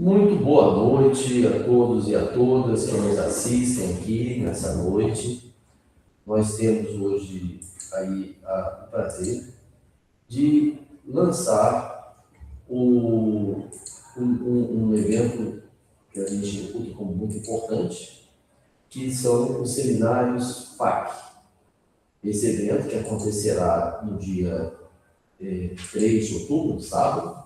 Muito boa noite a todos e a todas que nos assistem aqui nessa noite. Nós temos hoje aí o prazer de lançar um evento que a gente reputa como muito importante, que são os seminários FAC. Esse evento que acontecerá no dia 3 de outubro, sábado,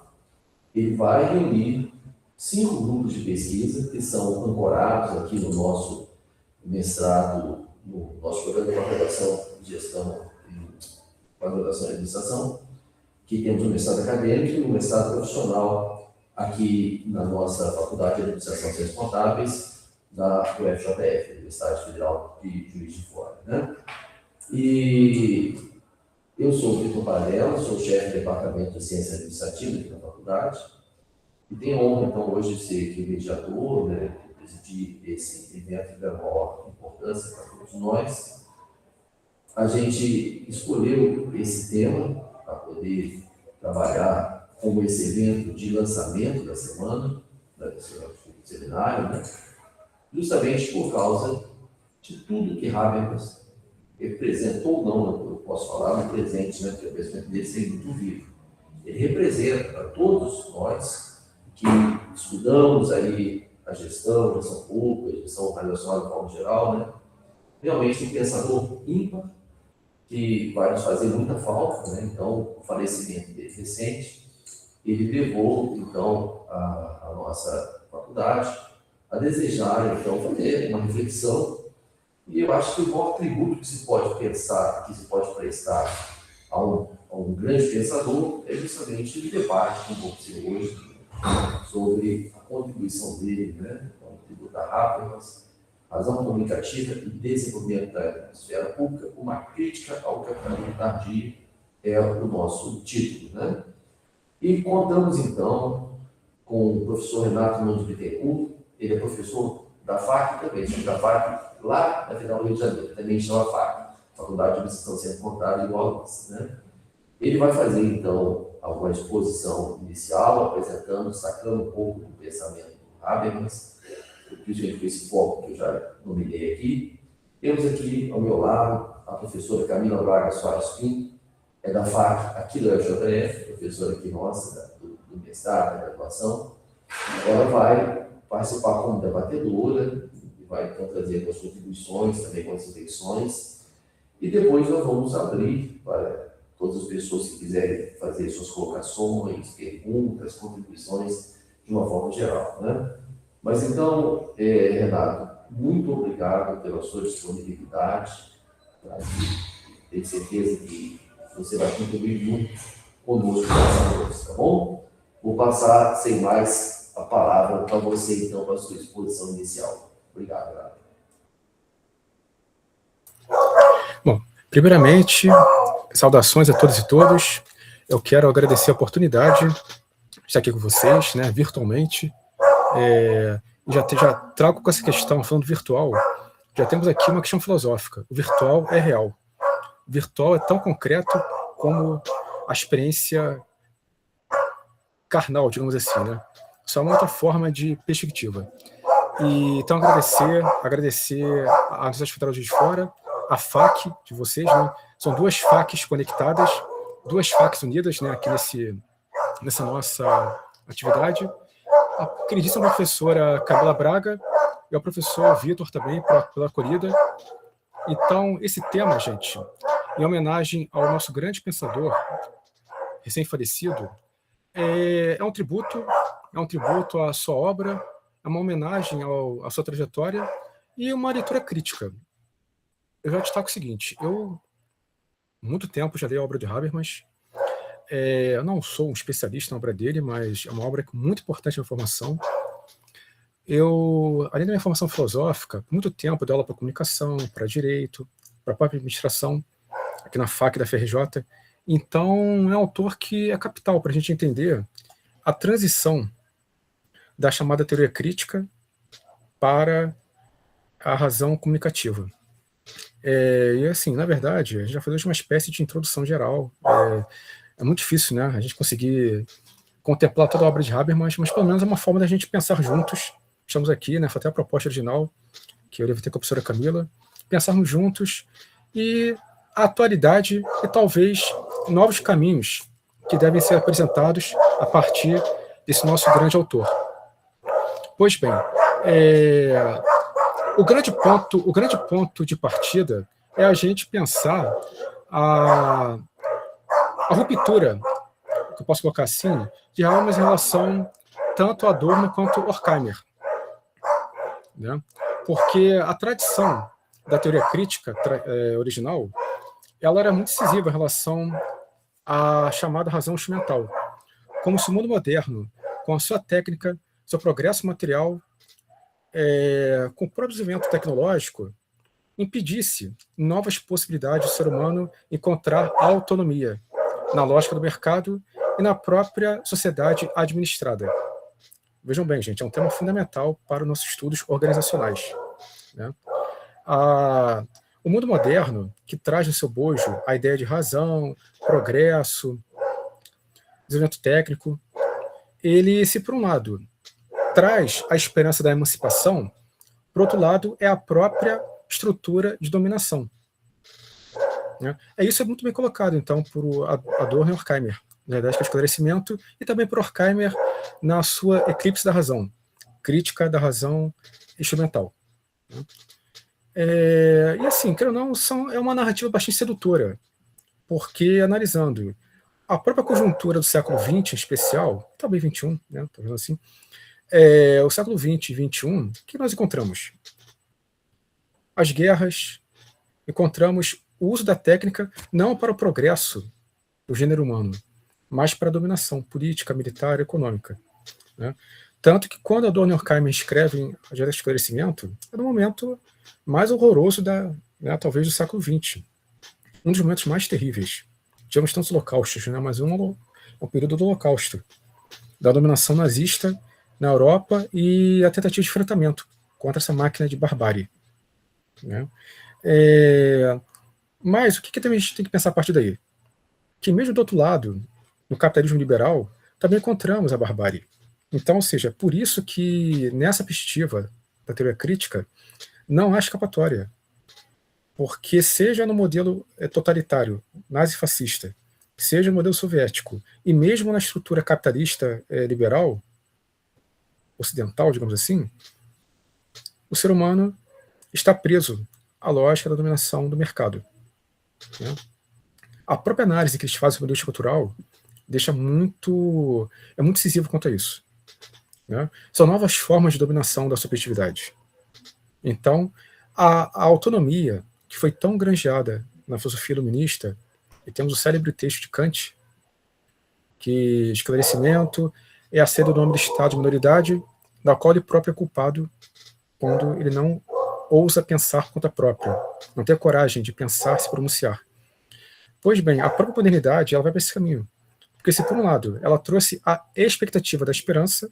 ele vai reunir 5 grupos de pesquisa que são ancorados aqui no nosso mestrado, no nosso programa de pós-graduação de gestão e pós-graduação em administração, que temos o mestrado acadêmico e o mestrado profissional aqui na nossa Faculdade de Administração e Ciências Contábeis da UFJF, Universidade Federal de Juiz de Fora, né? E eu sou o Vitor Varela, sou chefe do Departamento de Ciência Administrativa aqui na faculdade, e tenho a honra, então, hoje de ser aqui mediador, né, de presidir esse evento da maior importância para todos nós. A gente escolheu esse tema para poder trabalhar como esse evento de lançamento da semana, do seminário, né, justamente por causa de tudo que Habermas representou ou não, eu posso falar no presente, né, porque o pensamento dele é muito vivo. Ele representa para todos nós que estudamos aí a gestão pública, a gestão organizacional de forma geral, né? Realmente um pensador ímpar, que vai nos fazer muita falta, né? Então, o falecimento dele recente, ele levou, então, a nossa faculdade a desejar, então, fazer uma reflexão, e eu acho que o maior tributo que se pode pensar, que se pode prestar a um grande pensador, é justamente o debate que vamos ter hoje sobre a contribuição dele, né, o tributo a Habermas, razão comunicativa e desenvolvimento da esfera pública, uma crítica ao capitalismo tardio, é o nosso título, né? E contamos, então, com o professor Renato Nunes Bittencourt, ele é professor da FAC também, da FAC lá na Federal do Rio de Janeiro, também chama FAC, Faculdade de Administração Ciência Contábil, igual a nossa, né? Ele vai fazer, então, alguma exposição inicial, apresentando, sacando um pouco do pensamento do Habermas, principalmente com esse foco que eu já nomeei aqui. Temos aqui, ao meu lado, a professora Camila Braga Soares Pinto, é da FAC, aqui do FJF, professora aqui nossa, do mestrado, da graduação. Ela vai participar como debatedora, e vai, então, trazer algumas contribuições, também algumas reflexões, e depois nós vamos abrir para todas as pessoas que quiserem fazer suas colocações, perguntas, contribuições, de uma forma geral, né? Mas então, Renato, muito obrigado pela sua disponibilidade, tá? Tenho certeza que você vai contribuir muito conosco nessa noite, tá bom? Vou passar, sem mais, a palavra para você, então, para a sua exposição inicial. Obrigado, Renato. Bom, primeiramente, saudações a todos e todas. Eu quero agradecer a oportunidade de estar aqui com vocês, né, virtualmente. Já trago com essa questão, falando virtual, já temos aqui uma questão filosófica. O virtual é real. O virtual é tão concreto como a experiência carnal, digamos assim, né? Só uma outra forma de perspectiva. E, então, agradecer a Universidade Federal de Juiz de Fora, a FAC de vocês, né? São duas FACs conectadas, duas FACs unidas, né, aqui nessa nossa atividade. A queridíssima professora Camila Braga e o professor Vitor também, pela acolhida. Então, esse tema, gente, em homenagem ao nosso grande pensador, recém-falecido, é um tributo à sua obra, é uma homenagem à sua trajetória e uma leitura crítica. Eu já destaco o seguinte, eu, há muito tempo, já li a obra de Habermas. Eu não sou um especialista na obra dele, mas é uma obra muito importante na formação. Eu, além da minha formação filosófica, por muito tempo dei aula para comunicação, para direito, para a própria administração, aqui na FAC da FRJ. Então, é um autor que é capital para a gente entender a transição da chamada teoria crítica para a razão comunicativa. E assim, na verdade, a gente vai fazer uma espécie de introdução geral. É muito difícil, né, a gente conseguir contemplar toda a obra de Habermas, mas pelo menos é uma forma da gente pensar juntos. Estamos aqui, né? Foi até a proposta original que eu levantei com a professora Camila, pensarmos juntos e a atualidade e talvez novos caminhos que devem ser apresentados a partir desse nosso grande autor. Pois bem, o grande ponto de partida é a gente pensar a ruptura, que eu posso colocar assim, de Habermas em relação tanto a Adorno quanto a Horkheimer. Né? Porque a tradição da teoria crítica original, ela era muito decisiva em relação à chamada razão instrumental. Como se o mundo moderno, com a sua técnica, seu progresso material, com o próprio desenvolvimento tecnológico, impedisse novas possibilidades do ser humano encontrar autonomia na lógica do mercado e na própria sociedade administrada. Vejam bem, gente, é um tema fundamental para os nossos estudos organizacionais. Né? O mundo moderno, que traz no seu bojo a ideia de razão, progresso, desenvolvimento técnico, ele, se por um lado traz a esperança da emancipação, por outro lado é a própria estrutura de dominação. Né? Isso é muito bem colocado, então, por Adorno e Horkheimer, na verdade, que é o esclarecimento, e também por Horkheimer na sua Eclipse da Razão, crítica da razão instrumental. Né? E assim, quero ou não, é uma narrativa bastante sedutora, porque analisando a própria conjuntura do século XX, em especial, também XXI, né, assim, o século XX e XXI, que nós encontramos? As guerras, encontramos o uso da técnica não para o progresso do gênero humano, mas para a dominação política, militar e econômica. Né? Tanto que quando Adorno e Horkheimer escrevem a Direto Esclarecimento, é no momento mais horroroso talvez do século XX. Um dos momentos mais terríveis. Tivemos tantos holocaustos, né? Mas um período do holocausto, da dominação nazista na Europa e a tentativa de enfrentamento contra essa máquina de barbárie. Né? Mas o que também a gente tem que pensar a partir daí? Que mesmo do outro lado, no capitalismo liberal, também encontramos a barbárie. Então, ou seja, por isso que nessa perspectiva da teoria crítica, não há escapatória. Porque seja no modelo totalitário, nazi-fascista, seja no modelo soviético, e mesmo na estrutura capitalista liberal, ocidental, digamos assim, o ser humano está preso à lógica da dominação do mercado. Né? A própria análise que eles fazem sobre o modelo cultural é muito decisivo quanto a isso. Né? São novas formas de dominação da subjetividade. Então, a autonomia que foi tão granjeada na filosofia iluminista, e temos o célebre texto de Kant, que esclarecimento é a sede do nome do estado de minoridade, da qual ele próprio é culpado quando ele não ousa pensar por conta própria, não tem a coragem de pensar, se pronunciar. Pois bem, a própria modernidade ela vai para esse caminho. Porque se por um lado ela trouxe a expectativa da esperança,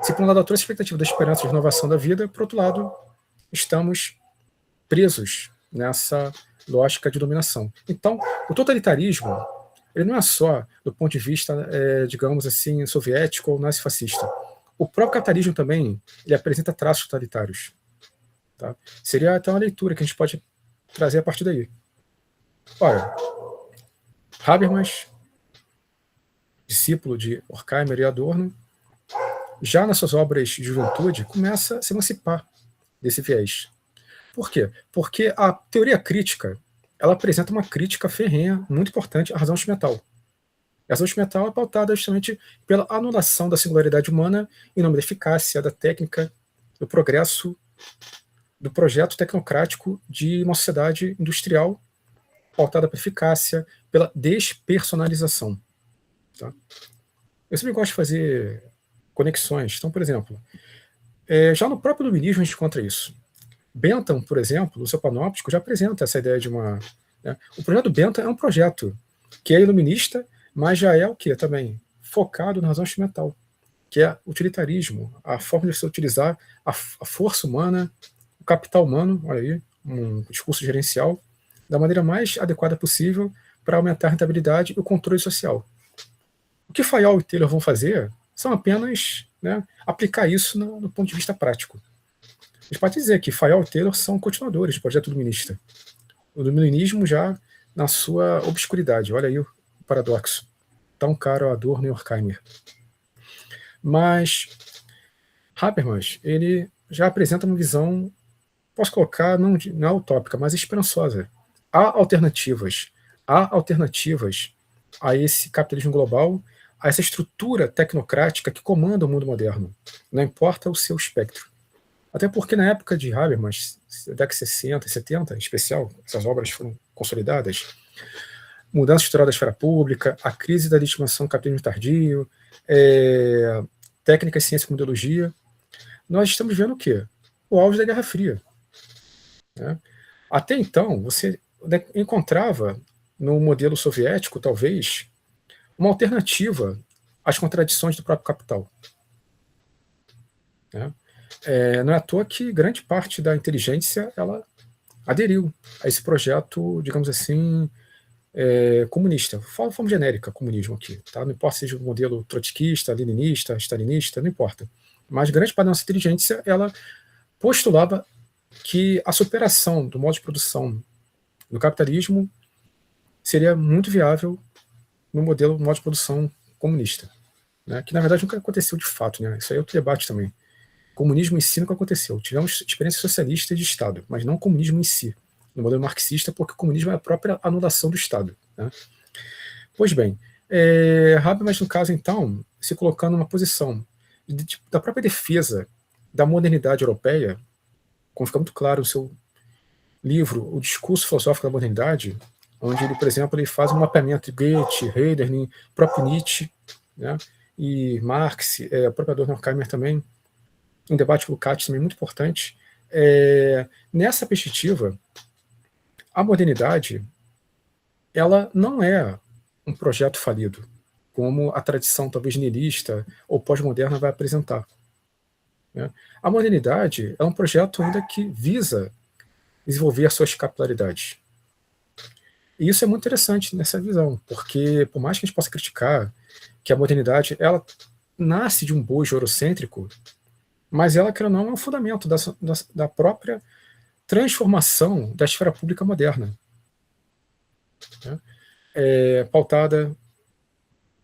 se por um lado ela trouxe a expectativa da esperança de renovação da vida, por outro lado estamos presos nessa lógica de dominação. Então, o totalitarismo ele não é só do ponto de vista, digamos assim, soviético ou nazifascista. O próprio capitalismo também ele apresenta traços totalitários. Tá? Seria até uma leitura que a gente pode trazer a partir daí. Ora, Habermas, discípulo de Horkheimer e Adorno, já nas suas obras de juventude, começa a se emancipar desse viés. Por quê? Porque a teoria crítica ela apresenta uma crítica ferrenha, muito importante, à razão instrumental. A razão instrumental é pautada justamente pela anulação da singularidade humana em nome da eficácia, da técnica, do progresso, do projeto tecnocrático de uma sociedade industrial pautada pela eficácia, pela despersonalização. Tá? Eu sempre gosto de fazer conexões. Então, por exemplo, já no próprio iluminismo a gente encontra isso. Bentham, por exemplo, no seu panóptico, já apresenta essa ideia de uma... Né? O projeto Bentham é um projeto que é iluminista, mas já é o que também? Focado na razão instrumental, que é o utilitarismo, a forma de se utilizar a força humana, o capital humano, olha aí, um discurso gerencial, da maneira mais adequada possível para aumentar a rentabilidade e o controle social. que Fayol e Taylor vão fazer são apenas, né, aplicar isso no ponto de vista prático. A gente pode dizer que Fayol e Taylor são continuadores do projeto iluminista. O iluminismo já na sua obscuridade. Olha aí o paradoxo. Tão caro a Adorno e Horkheimer. Mas Habermas, ele já apresenta uma visão, posso colocar, não é utópica, mas esperançosa. Há alternativas a esse capitalismo global, a essa estrutura tecnocrática que comanda o mundo moderno, não importa o seu espectro. Até porque na época de Habermas, década de 60 e 70, em especial, essas obras foram consolidadas, mudança estrutural da esfera pública, a crise da legitimação do capitalismo tardio, técnicas, ciência e ideologia, nós estamos vendo o quê? O auge da Guerra Fria. Né? Até então, você encontrava no modelo soviético, talvez, uma alternativa às contradições do próprio capital. Né? Não é à toa que grande parte da inteligência ela aderiu a esse projeto, digamos assim, comunista. Falo de forma genérica, comunismo aqui. Tá? Não importa se seja o modelo trotskista, leninista, stalinista, não importa. Mas grande parte da nossa inteligência ela postulava que a superação do modo de produção do capitalismo seria muito viável no modo de produção comunista, né? Que na verdade nunca aconteceu de fato, né? Isso aí é outro debate também. Comunismo em si nunca aconteceu. Tivemos experiência socialista de Estado, mas não comunismo em si, no modelo marxista, porque o comunismo é a própria anulação do Estado. Né? Pois bem, Habermas, no caso, então, se colocando numa posição da própria defesa da modernidade europeia, como fica muito claro no seu livro, O Discurso Filosófico da Modernidade, onde ele, por exemplo, ele faz um mapeamento de Goethe, Hölderlin, próprio Nietzsche, né, e Marx, a própria Adorno Horkheimer também, um debate com o Lukács também muito importante. Nessa perspectiva, a modernidade ela não é um projeto falido, como a tradição talvez nihilista ou pós-moderna vai apresentar. Né? A modernidade é um projeto ainda que visa desenvolver as suas capilaridades. E isso é muito interessante nessa visão, porque por mais que a gente possa criticar que a modernidade ela nasce de um bojo eurocêntrico, mas ela, quer ou não, é um fundamento da própria transformação da esfera pública moderna. Né? Pautada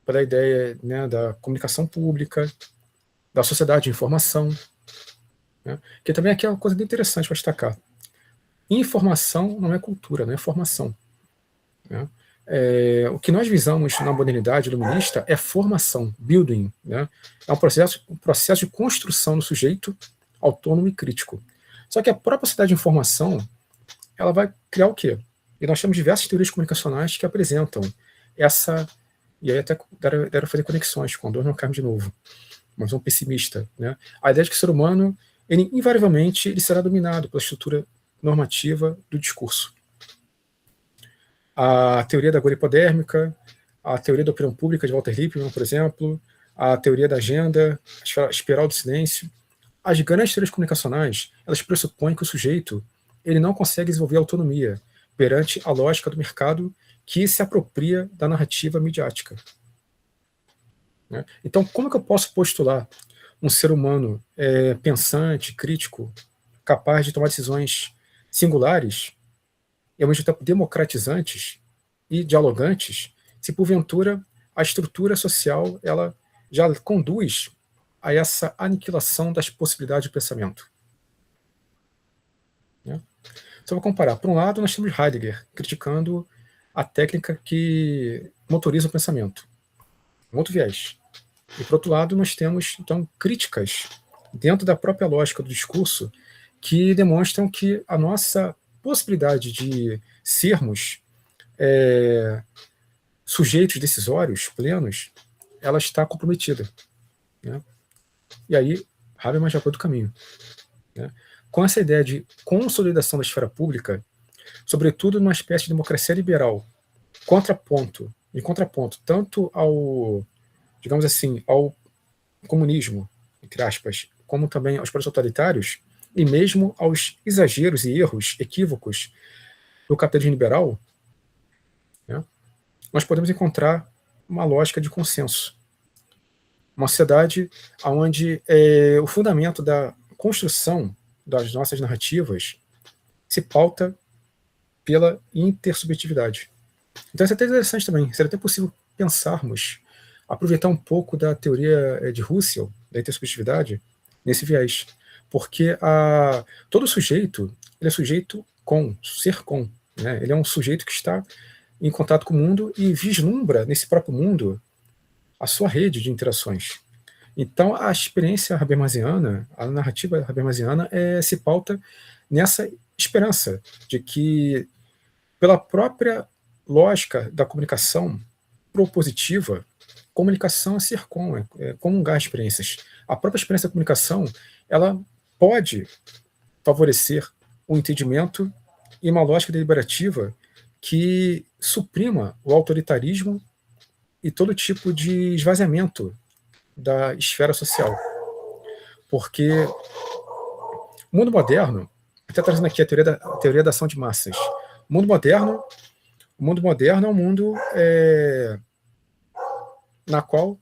pela ideia, né, da comunicação pública, da sociedade de informação, né? Que também aqui é uma coisa bem interessante para destacar. Informação não é cultura, não é formação. Né? O que nós visamos na modernidade iluminista é formação, building. Né? É um processo de construção do sujeito autônomo e crítico. Só que a própria sociedade de informação ela vai criar o quê? E nós temos diversas teorias comunicacionais que apresentam essa, e aí até deram fazer conexões com Adorno Horkheimer de novo, mas um pessimista. Né? A ideia de que o ser humano, ele, invariavelmente, ele será dominado pela estrutura normativa do discurso. A teoria da agora hipodérmica, a teoria da opinião pública de Walter Lippmann, por exemplo, a teoria da agenda, a espiral do silêncio. As grandes teorias comunicacionais, elas pressupõem que o sujeito ele não consegue desenvolver autonomia perante a lógica do mercado que se apropria da narrativa midiática. Né? Então, como é que eu posso postular um ser humano pensante, crítico, capaz de tomar decisões singulares e ao mesmo tempo democratizantes e dialogantes, se porventura a estrutura social ela já conduz a essa aniquilação das possibilidades de pensamento? Né? Só vou comparar. Por um lado, nós temos Heidegger criticando a técnica que motoriza o pensamento, um outro viés. E por outro lado, nós temos então críticas dentro da própria lógica do discurso que demonstram que a nossa possibilidade de sermos sujeitos decisórios plenos, ela está comprometida. Né? E aí, Habermas já foi do caminho. Né? Com essa ideia de consolidação da esfera pública, sobretudo numa espécie de democracia liberal, em contraponto tanto ao, digamos assim, ao comunismo, entre aspas, como também aos projetos totalitários, e mesmo aos exageros e erros, equívocos do capitalismo liberal, né, nós podemos encontrar uma lógica de consenso. uma sociedade onde o fundamento da construção das nossas narrativas se pauta pela intersubjetividade. Então isso é até interessante também, seria até possível pensarmos, aproveitar um pouco da teoria de Husserl, da intersubjetividade, nesse viés. Porque todo sujeito, ele é sujeito com, ser com, né? Ele é um sujeito que está em contato com o mundo e vislumbra nesse próprio mundo a sua rede de interações. Então, a experiência habermasiana, a narrativa habermasiana, se pauta nessa esperança de que, pela própria lógica da comunicação propositiva, comunicação é ser com, é comungar experiências. A própria experiência da comunicação, ela pode favorecer o entendimento e uma lógica deliberativa que suprima o autoritarismo e todo tipo de esvaziamento da esfera social. Porque o mundo moderno, até trazendo aqui a teoria da ação de massas, o mundo moderno é um mundo na qual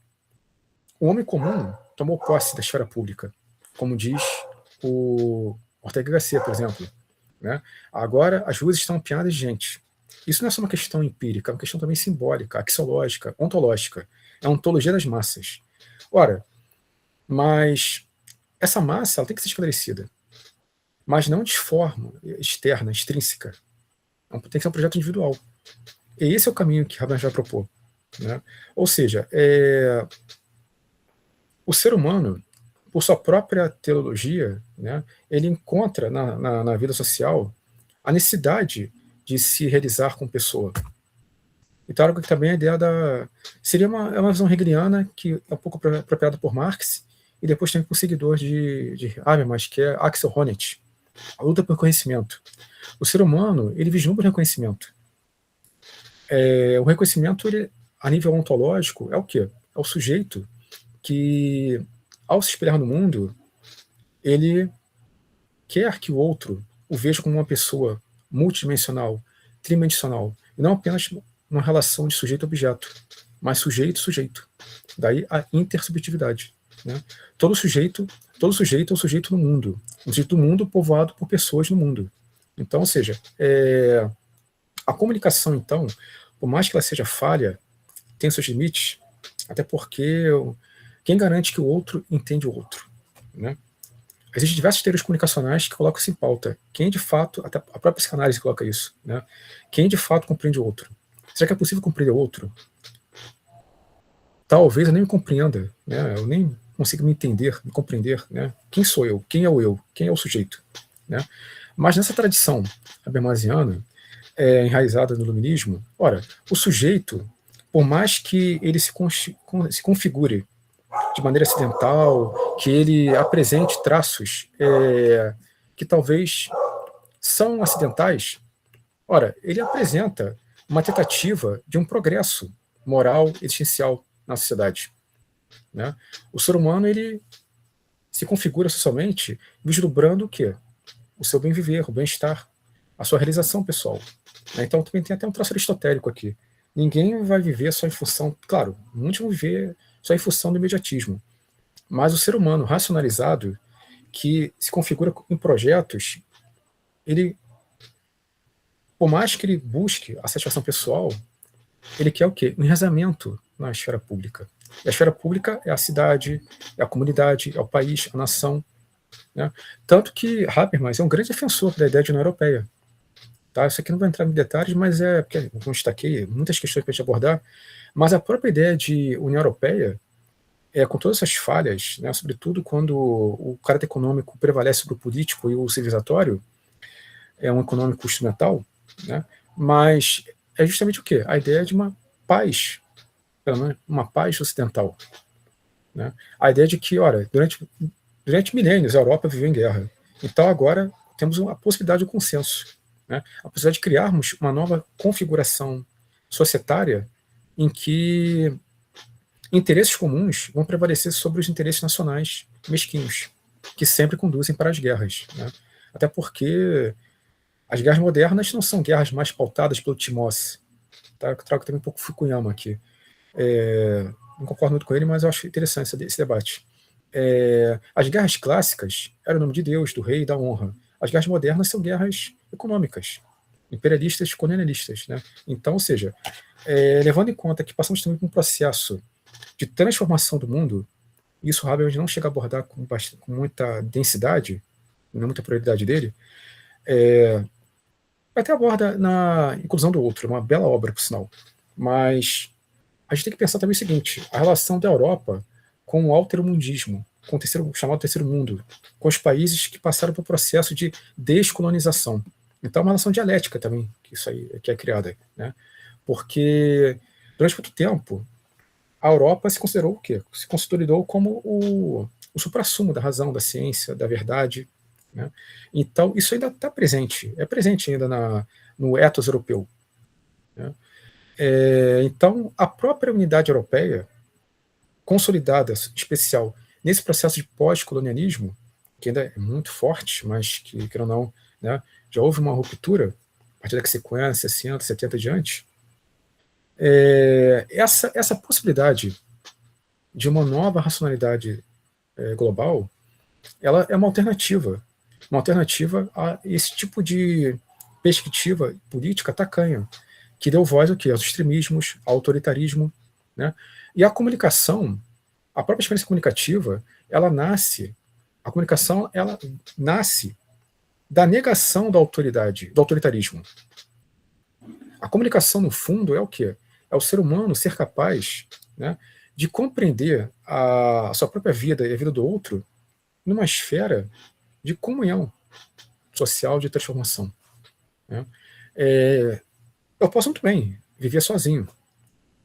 o homem comum tomou posse da esfera pública, como diz o Ortega Gasset, por exemplo. Né? Agora as ruas estão piadas de gente. Isso não é só uma questão empírica, é uma questão também simbólica, axiológica, ontológica. É a ontologia das massas. Ora, mas essa massa ela tem que ser esclarecida, mas não de forma externa, extrínseca. Tem que ser um projeto individual. E esse é o caminho que Habermas vai propor. Né? Ou seja, o ser humano, por sua própria teologia, né, ele encontra na vida social a necessidade de se realizar como pessoa. Então, algo que também a ideia seria uma visão hegeliana que é um pouco apropriada por Marx e depois também por seguidor de Habermas, que é Axel Honneth, a luta pelo conhecimento. O ser humano, ele vislumbra o reconhecimento. O reconhecimento, ele, a nível ontológico, é o quê? É o sujeito que, ao se espelhar no mundo, ele quer que o outro o veja como uma pessoa multidimensional, tridimensional, e não apenas uma relação de sujeito-objeto, mas sujeito-sujeito. Daí a intersubjetividade. Né? Todo sujeito é um sujeito no mundo. Um sujeito do mundo povoado por pessoas no mundo. Então, ou seja, a comunicação, então, por mais que ela seja falha, tem seus limites, até porque quem garante que o outro entende o outro? Né? Existem diversas teorias comunicacionais que colocam isso em pauta. Quem de fato, até a própria psicanálise coloca isso, né? Quem de fato compreende o outro? Será que é possível compreender o outro? Talvez eu nem me compreenda, né? Eu nem consiga me entender, me compreender, né? Quem sou eu? Quem é o eu? Quem é o sujeito? Né? Mas nessa tradição habermasiana, enraizada no iluminismo, ora, o sujeito, por mais que ele se configure de maneira acidental, que ele apresente traços que talvez são acidentais, ora, ele apresenta uma tentativa de um progresso moral existencial na sociedade. Né? O ser humano, ele se configura socialmente vislumbrando o quê? O seu bem viver, o bem-estar, a sua realização pessoal. Né? Então também tem até um traço aristotélico aqui. Ninguém vai viver só em função, claro, muitos vão viver só em função do imediatismo, mas o ser humano racionalizado, que se configura em projetos, ele, por mais que ele busque a satisfação pessoal, ele quer o quê? Um enraizamento na esfera pública. E a esfera pública é a cidade, é a comunidade, é o país, a nação. Né? Tanto que Habermas é um grande defensor da ideia de União Europeia. Tá? Isso aqui não vai entrar em detalhes, mas porque, como destaquei, muitas questões para a gente abordar, mas a própria ideia de União Europeia, com todas essas falhas, né, sobretudo quando o caráter econômico prevalece sobre o político e o civilizatório, é um econômico instrumental, né, mas é justamente o quê? A ideia de uma paz, pelo menos uma paz ocidental. Né? A ideia de que, ora, durante milênios a Europa viveu em guerra. Então agora temos a possibilidade de consenso. Né? A possibilidade de criarmos uma nova configuração societária em que interesses comuns vão prevalecer sobre os interesses nacionais mesquinhos, que sempre conduzem para as guerras. Né? Até porque as guerras modernas não são guerras mais pautadas pelo Timóteo. Tá? Eu trago também um pouco Fukuyama aqui. não concordo muito com ele, mas eu acho interessante esse debate. As guerras clássicas eram o nome de Deus, do rei e da honra. As guerras modernas são guerras econômicas, imperialistas, colonialistas, né? Então, ou seja, levando em conta que passamos também por um processo de transformação do mundo, isso o Habermas não chega a abordar com muita densidade, não é muita prioridade dele, até aborda na Inclusão do Outro, uma bela obra, por sinal. Mas a gente tem que pensar também o seguinte, a relação da Europa com o alteromundismo, com o chamado Terceiro Mundo, com os países que passaram por um processo de descolonização. Então é uma relação dialética também, que isso aí que é criada, né? Porque durante muito tempo a Europa se considerou o quê? Se consolidou como o suprassumo da razão, da ciência, da verdade, né? Então isso ainda está presente, é presente ainda no ethos europeu, né? Então a própria unidade europeia, consolidada, especial, nesse processo de pós-colonialismo, que ainda é muito forte, mas que ou não, né, já houve uma ruptura, a partir da sequência, 60, 70 adiante, essa possibilidade de uma nova racionalidade global, ela é uma alternativa a esse tipo de perspectiva política tacanha, que deu voz ao quê? Aos extremismos, ao autoritarismo, né? E a comunicação, a própria experiência comunicativa, a comunicação nasce da negação da autoridade, do autoritarismo. A comunicação, no fundo, é o quê? É o ser humano ser capaz, né, de compreender a sua própria vida e a vida do outro numa esfera de comunhão social, de transformação, né? Eu posso muito bem viver sozinho.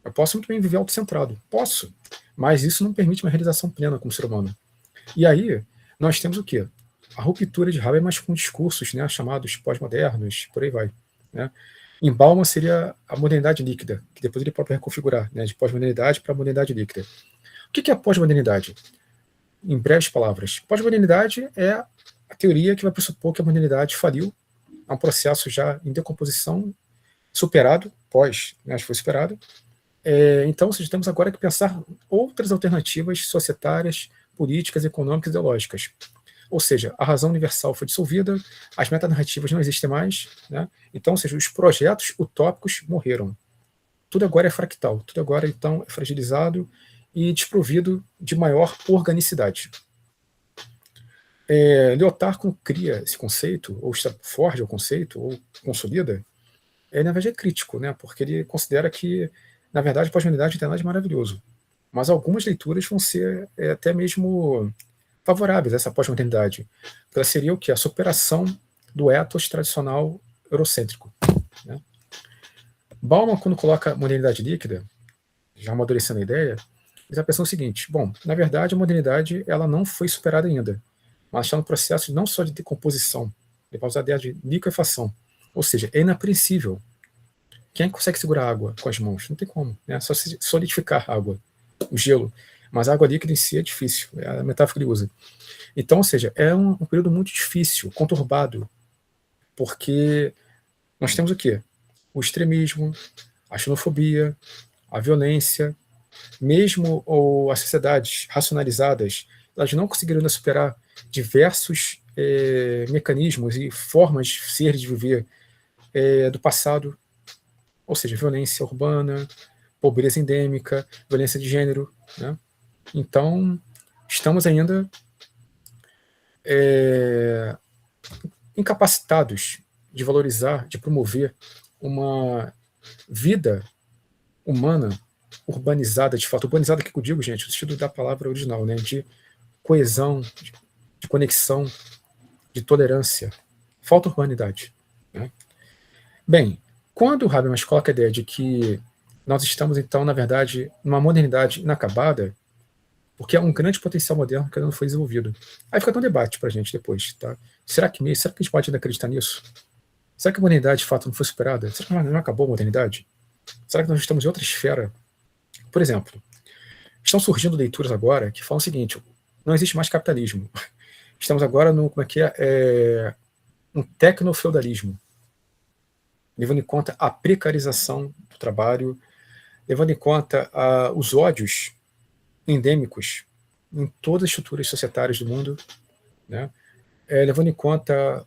Eu posso muito bem viver autocentrado. Posso. Mas isso não permite uma realização plena como ser humano. E aí, nós temos o quê? A ruptura de Habermas com discursos, né, chamados pós-modernos, por aí vai, né? Em Bauman seria a modernidade líquida, que depois ele pode reconfigurar, né, de pós-modernidade para modernidade líquida. O que é a pós-modernidade? Em breves palavras, pós-modernidade é a teoria que vai pressupor que a modernidade faliu, é um processo já em decomposição, superado, né, foi superado. Então, temos agora que pensar outras alternativas societárias, políticas, econômicas e ideológicas. Ou seja, a razão universal foi dissolvida, as metanarrativas não existem mais, né? Então, ou seja, os projetos utópicos morreram. Tudo agora é fractal, tudo agora, então, é fragilizado e desprovido de maior organicidade. Lyotard, quando cria esse conceito, ou forja o conceito, ou consolida, na verdade é crítico, né? Porque ele considera que, na verdade, a pós-modernidade não tem nada de maravilhoso. Mas algumas leituras vão ser até mesmo favoráveis a essa pós-modernidade. Ela seria o quê? A superação do ethos tradicional eurocêntrico, né? Bauman, quando coloca a modernidade líquida, já amadurecendo a ideia, ele está pensando o seguinte: bom, na verdade, a modernidade ela não foi superada ainda, mas está no processo não só de decomposição, ele vai usar a ideia de liquefação, ou seja, é inapreensível. Quem consegue segurar água com as mãos? Não tem como, né? Só se solidificar a água, o gelo. Mas a água líquida em si é difícil, é a metáfora que ele usa. Então, ou seja, é um período muito difícil, conturbado, porque nós temos o quê? O extremismo, a xenofobia, a violência, mesmo as sociedades racionalizadas, elas não conseguiram ainda superar diversos mecanismos e formas de ser e de viver do passado, ou seja, violência urbana, pobreza endêmica, violência de gênero, né? Então, estamos ainda incapacitados de valorizar, de promover uma vida humana urbanizada, de fato. Urbanizada, que eu digo, gente, no sentido da palavra original, né? De coesão, de conexão, de tolerância. Falta urbanidade, né? Bem, quando o Habermas coloca a ideia de que nós estamos, então, na verdade, numa modernidade inacabada, porque é um grande potencial moderno que ainda não foi desenvolvido. Aí fica até um debate para a gente depois, tá? Será que a gente pode ainda acreditar nisso? Será que a modernidade, de fato, não foi superada? Será que não acabou a modernidade? Será que nós estamos em outra esfera? Por exemplo, estão surgindo leituras agora que falam o seguinte: não existe mais capitalismo. Estamos agora no, um tecnofeudalismo, levando em conta a precarização do trabalho, levando em conta os ódios endêmicos em todas as estruturas societárias do mundo, né? Levando em conta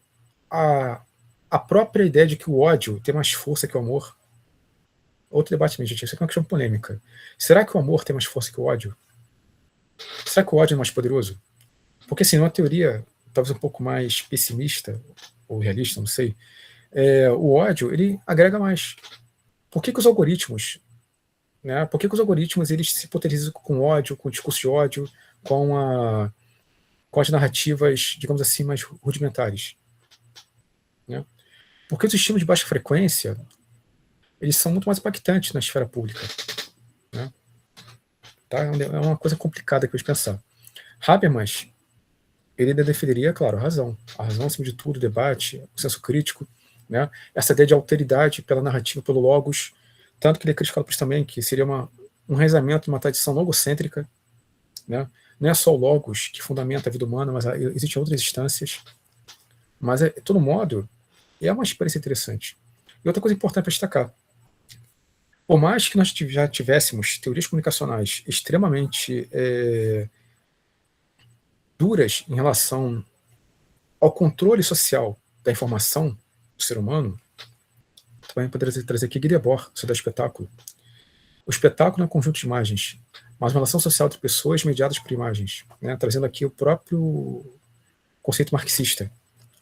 a própria ideia de que o ódio tem mais força que o amor. Outro debate, minha gente, isso aqui é uma questão polêmica. Será que o amor tem mais força que o ódio? Será que o ódio é mais poderoso? Porque, assim, numa teoria talvez um pouco mais pessimista, ou realista, não sei, o ódio, ele agrega mais. Por que os algoritmos, né? Por que os algoritmos eles se potencializam com ódio, com discurso de ódio, com as narrativas, digamos assim, mais rudimentares? Né? Porque os estímulos de baixa frequência, eles são muito mais impactantes na esfera pública. Né? Tá? É uma coisa complicada de pensar. Habermas, ele ainda defenderia, claro, a razão acima de tudo, o debate, o senso crítico, né? Essa ideia de alteridade pela narrativa, pelo logos, tanto que ele é criticado por isso também, que seria um enraizamento, uma tradição logocêntrica, né? Não é só o logos que fundamenta a vida humana, mas existem outras instâncias. Mas, de todo modo, é uma experiência interessante. E outra coisa importante para destacar, por mais que nós já tivéssemos teorias comunicacionais extremamente duras em relação ao controle social da informação do ser humano, também poderia trazer aqui Guy Debord, sobre o espetáculo. O espetáculo é um conjunto de imagens, mas uma relação social entre pessoas mediadas por imagens, né? Trazendo aqui o próprio conceito marxista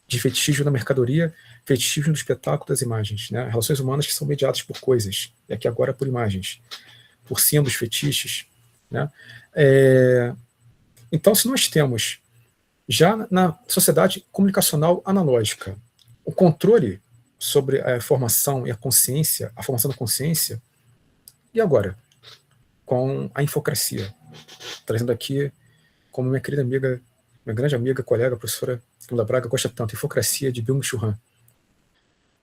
de fetichismo da mercadoria, fetichismo do espetáculo das imagens, né? Relações humanas que são mediadas por coisas, e aqui agora por imagens, por símbolos, fetiches, né? Então, se nós temos já na sociedade comunicacional analógica o controle sobre a informação e a consciência, a formação da consciência, e agora com a infocracia, trazendo aqui, como minha querida amiga, minha grande amiga, colega, professora Camila Braga gosta tanto, infocracia de Byung-Chul Han.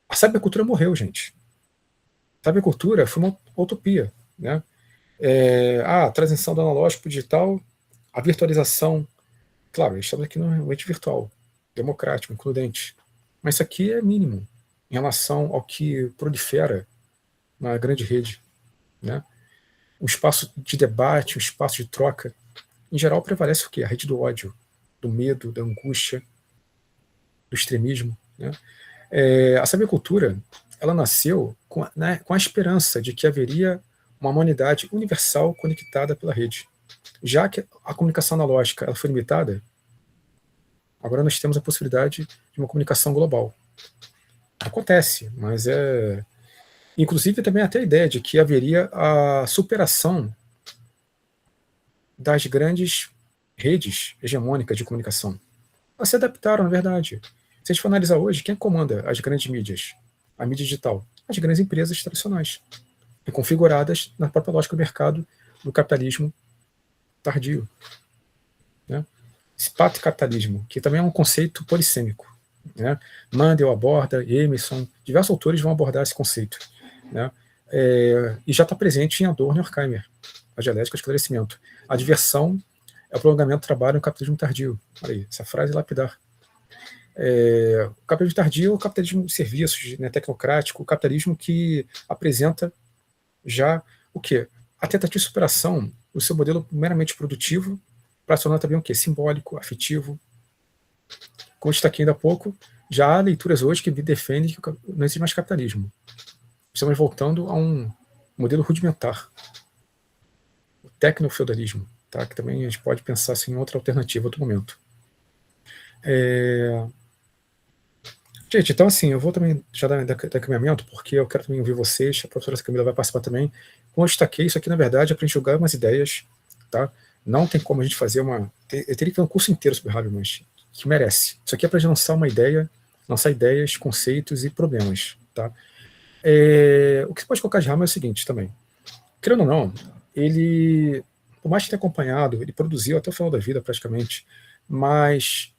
A cybercultura morreu, gente. A cybercultura foi uma utopia, né? A transição do analógico para o digital, a virtualização. Claro, estamos aqui no ambiente virtual, democrático, includente. Mas isso aqui é mínimo em relação ao que prolifera na grande rede, né? Um espaço de debate, um espaço de troca. Em geral, prevalece o quê? A rede do ódio, do medo, da angústia, do extremismo, né? A cybercultura, ela nasceu com a esperança de que haveria uma humanidade universal conectada pela rede. Já que a comunicação analógica ela foi limitada, agora nós temos a possibilidade de uma comunicação global. Acontece, mas inclusive também até a ideia de que haveria a superação das grandes redes hegemônicas de comunicação. Elas se adaptaram, na verdade. Se a gente for analisar hoje, quem comanda as grandes mídias? A mídia digital? As grandes empresas tradicionais, configuradas na própria lógica do mercado do capitalismo tardio. Né? Esse pato-capitalismo, que também é um conceito polissêmico. Né? Mandel aborda, Emerson, diversos autores vão abordar esse conceito. Né? E já está presente em Adorno e Horkheimer, a dialética do esclarecimento. A diversão é o prolongamento do trabalho no capitalismo tardio. Olha aí, essa frase é lapidar. O capitalismo tardio é o capitalismo de serviços, né, tecnocrático, o capitalismo que apresenta já o quê? A tentativa de superação do seu modelo meramente produtivo para se tornar também o quê? Simbólico, afetivo. Como destaquei ainda há pouco, já há leituras hoje que defendem que não existe mais capitalismo. Estamos voltando a um modelo rudimentar, o tecnofeudalismo, tá? Que também a gente pode pensar assim, em outra alternativa, em outro momento. Gente, então assim, eu vou também já dar encaminhamento, porque eu quero também ouvir vocês, a professora Camila vai participar também. Como eu destaquei, isso aqui na verdade é para a gente jogar umas ideias, tá? Não tem como a gente fazer eu teria que ter um curso inteiro sobre Habermas, que merece. Isso aqui é para a gente lançar uma ideia, lançar ideias, conceitos e problemas, tá? O que você pode colocar de Habermas é o seguinte também. Querendo ou não, ele, por mais que tenha acompanhado, ele produziu até o final da vida praticamente, mas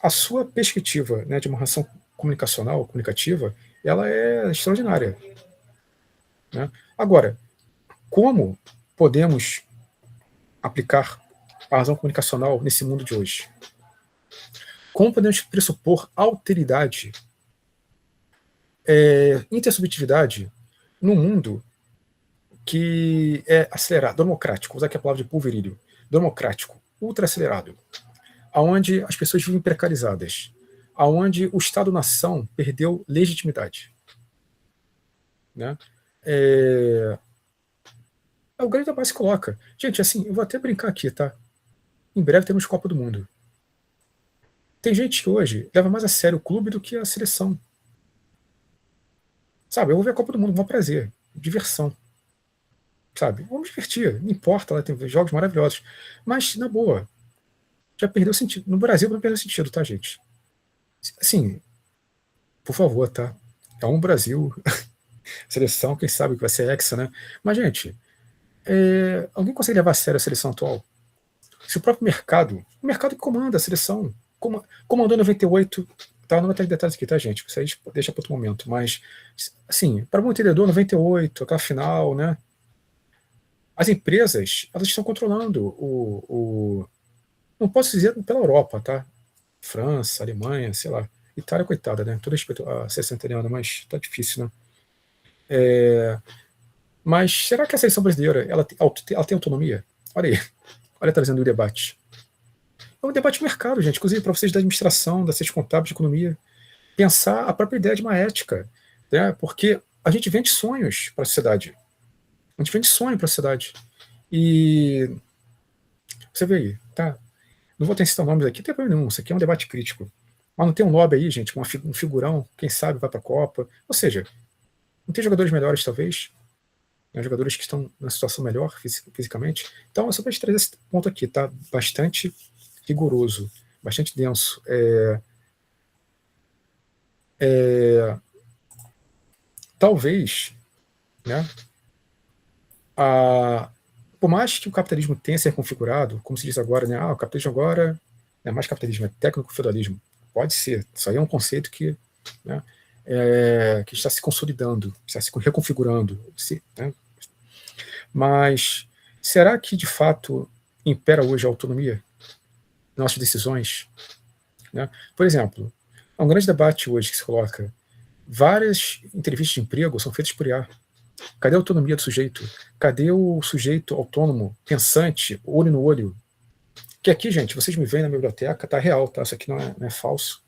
a sua perspectiva, né, de uma relação comunicacional, comunicativa, ela é extraordinária. Né? Agora, como podemos aplicar a razão comunicacional nesse mundo de hoje? Como podemos pressupor alteridade, intersubjetividade, num mundo que é acelerado, democrático, vou usar aqui a palavra de pulverílio, democrático, ultra acelerado, aonde as pessoas vivem precarizadas, aonde o Estado-nação perdeu legitimidade. Né? O grande debate se coloca. Gente, assim, eu vou até brincar aqui, tá? Em breve temos Copa do Mundo. Tem gente que hoje leva mais a sério o clube do que a seleção. Sabe, eu vou ver a Copa do Mundo com prazer, diversão. Sabe, vamos divertir, não importa, lá tem jogos maravilhosos. Mas, na boa, já perdeu sentido. No Brasil não perdeu sentido, tá, gente? Assim, por favor, tá? É um Brasil, seleção, quem sabe que vai ser hexa, né? Mas, gente, alguém consegue levar a sério a seleção atual? Se o próprio mercado, o mercado que comanda a seleção, comandou em 98, tá? Não vai ter detalhes aqui, tá, gente? Isso aí deixa para outro momento. Mas, assim, para um entendedor, 98, aquela final, né? As empresas, elas estão controlando não posso dizer pela Europa, tá? França, Alemanha, sei lá. Itália, coitada, né? Todo respeito à seleção italiana, mas tá difícil, né? Mas será que a seleção brasileira ela tem autonomia? Olha aí, olha trazendo o debate. É um debate de mercado, gente, inclusive para vocês da administração, da ciência contábil, de economia, pensar a própria ideia de uma ética, né? Porque a gente vende sonhos para a sociedade. A gente vende sonho para a sociedade. E você vê aí, tá? Não vou ter citar nomes aqui, não tem problema nenhum, isso aqui é um debate crítico. Mas não tem um lobby aí, gente, um figurão, quem sabe vai para a Copa. Ou seja, não tem jogadores melhores, talvez, né, jogadores que estão numa situação melhor fisicamente. Então, é só para trazer esse ponto aqui, tá? Bastante rigoroso, bastante denso. Talvez, né, por mais que o capitalismo tenha sido configurado, como se diz agora, né, o capitalismo agora não é mais capitalismo, é técnico-feudalismo. Pode ser, isso aí é um conceito que, né, que está se consolidando, está se reconfigurando. Né? Mas será que, de fato, impera hoje a autonomia nas nossas decisões? Né? Por exemplo, há um grande debate hoje que se coloca, várias entrevistas de emprego são feitas por IA. Cadê a autonomia do sujeito? Cadê o sujeito autônomo, pensante, olho no olho? Que aqui, gente, vocês me veem na minha biblioteca, tá real, tá? Isso aqui não é falso.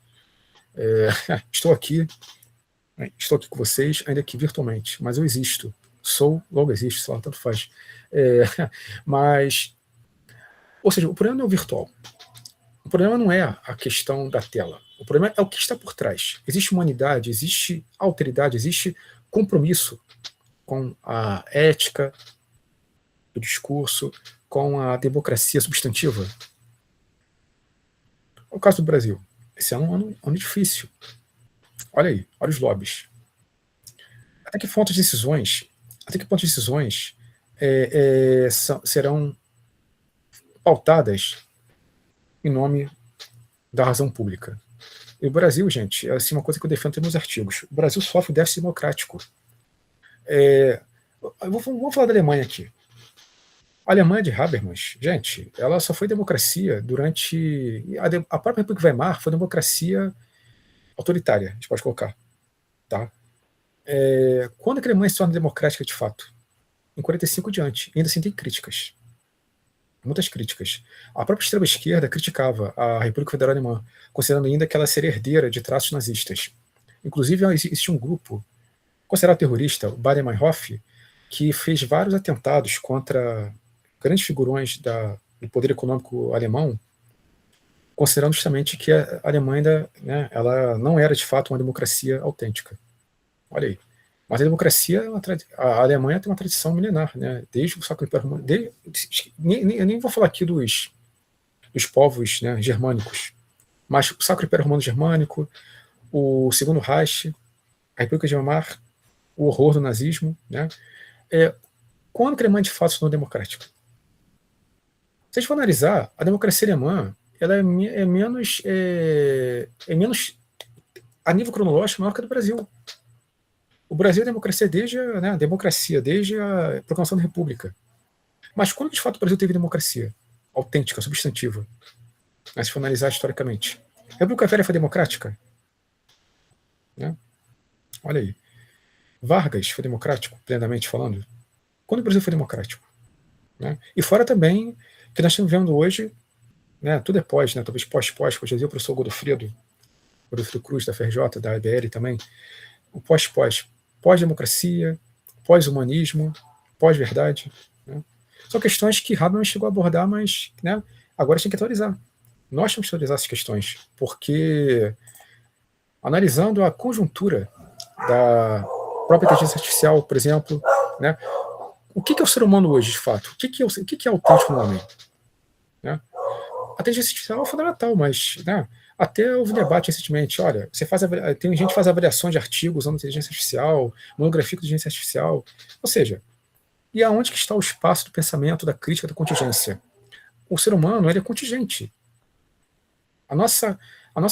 Estou aqui com vocês, ainda que virtualmente, mas eu existo. Sou, logo existo, sei lá, tanto faz. Mas, ou seja, o problema não é o virtual. O problema não é a questão da tela. O problema é o que está por trás. Existe humanidade, existe alteridade, existe compromisso com a ética do discurso, com a democracia substantiva. O caso do Brasil. Esse é um ano difícil. Olha aí, olha os lobbies. Até que ponto de decisões serão pautadas em nome da razão pública? E o Brasil, gente, é assim, uma coisa que eu defendo nos meus artigos. O Brasil sofre déficit democrático. Vamos falar da Alemanha aqui. A Alemanha de Habermas, gente, ela só foi democracia durante... A própria República Weimar foi democracia autoritária, a gente pode colocar. Tá? Quando a Alemanha se torna democrática de fato? Em 45 diante. E ainda assim tem críticas. Muitas críticas. A própria extrema-esquerda criticava a República Federal Alemã, considerando ainda que ela seria herdeira de traços nazistas. Inclusive, existe um grupo considerado terrorista, o Baader-Meinhof, que fez vários atentados contra grandes figurões do poder econômico alemão, considerando justamente que a Alemanha ainda, né, ela não era de fato uma democracia autêntica. Olha aí. Mas a democracia, a Alemanha tem uma tradição milenar, né? Desde o Sacro Império Romano. Eu nem vou falar aqui dos povos, né, germânicos, mas o Sacro Império Romano Germânico, o Segundo Reich, a República de Weimar, o horror do nazismo, né? Quando a Alemanha de fato se tornou democrática? Se a gente for analisar, a democracia alemã ela é menos a nível cronológico maior que a do Brasil. O Brasil é democracia desde a proclamação da República. Mas quando de fato o Brasil teve democracia autêntica, substantiva? Se for analisar historicamente. A República Velha foi democrática? Né? Olha aí. Vargas foi democrático, plenamente falando? quando o Brasil foi democrático. Né? E fora também que nós estamos vendo hoje, né, tudo é pós, né, talvez pós-pós, como já dizia o professor Godofredo Cruz, da FRJ, da IBL também, o pós-pós, pós-democracia, pós-humanismo, pós-verdade. Né? São questões que Habermas chegou a abordar, mas, né, agora a gente tem que atualizar. Nós temos que atualizar essas questões, porque analisando a conjuntura da própria inteligência artificial, por exemplo, né, o que é o ser humano hoje, de fato? O que é autêntico no homem? Né? A inteligência artificial é fundamental, mas, né, até houve debate recentemente. Olha, tem gente que faz avaliações de artigos usando inteligência artificial, monografia com inteligência artificial. Ou seja, e aonde que está o espaço do pensamento, da crítica, da contingência? O ser humano, ele é contingente. A nossa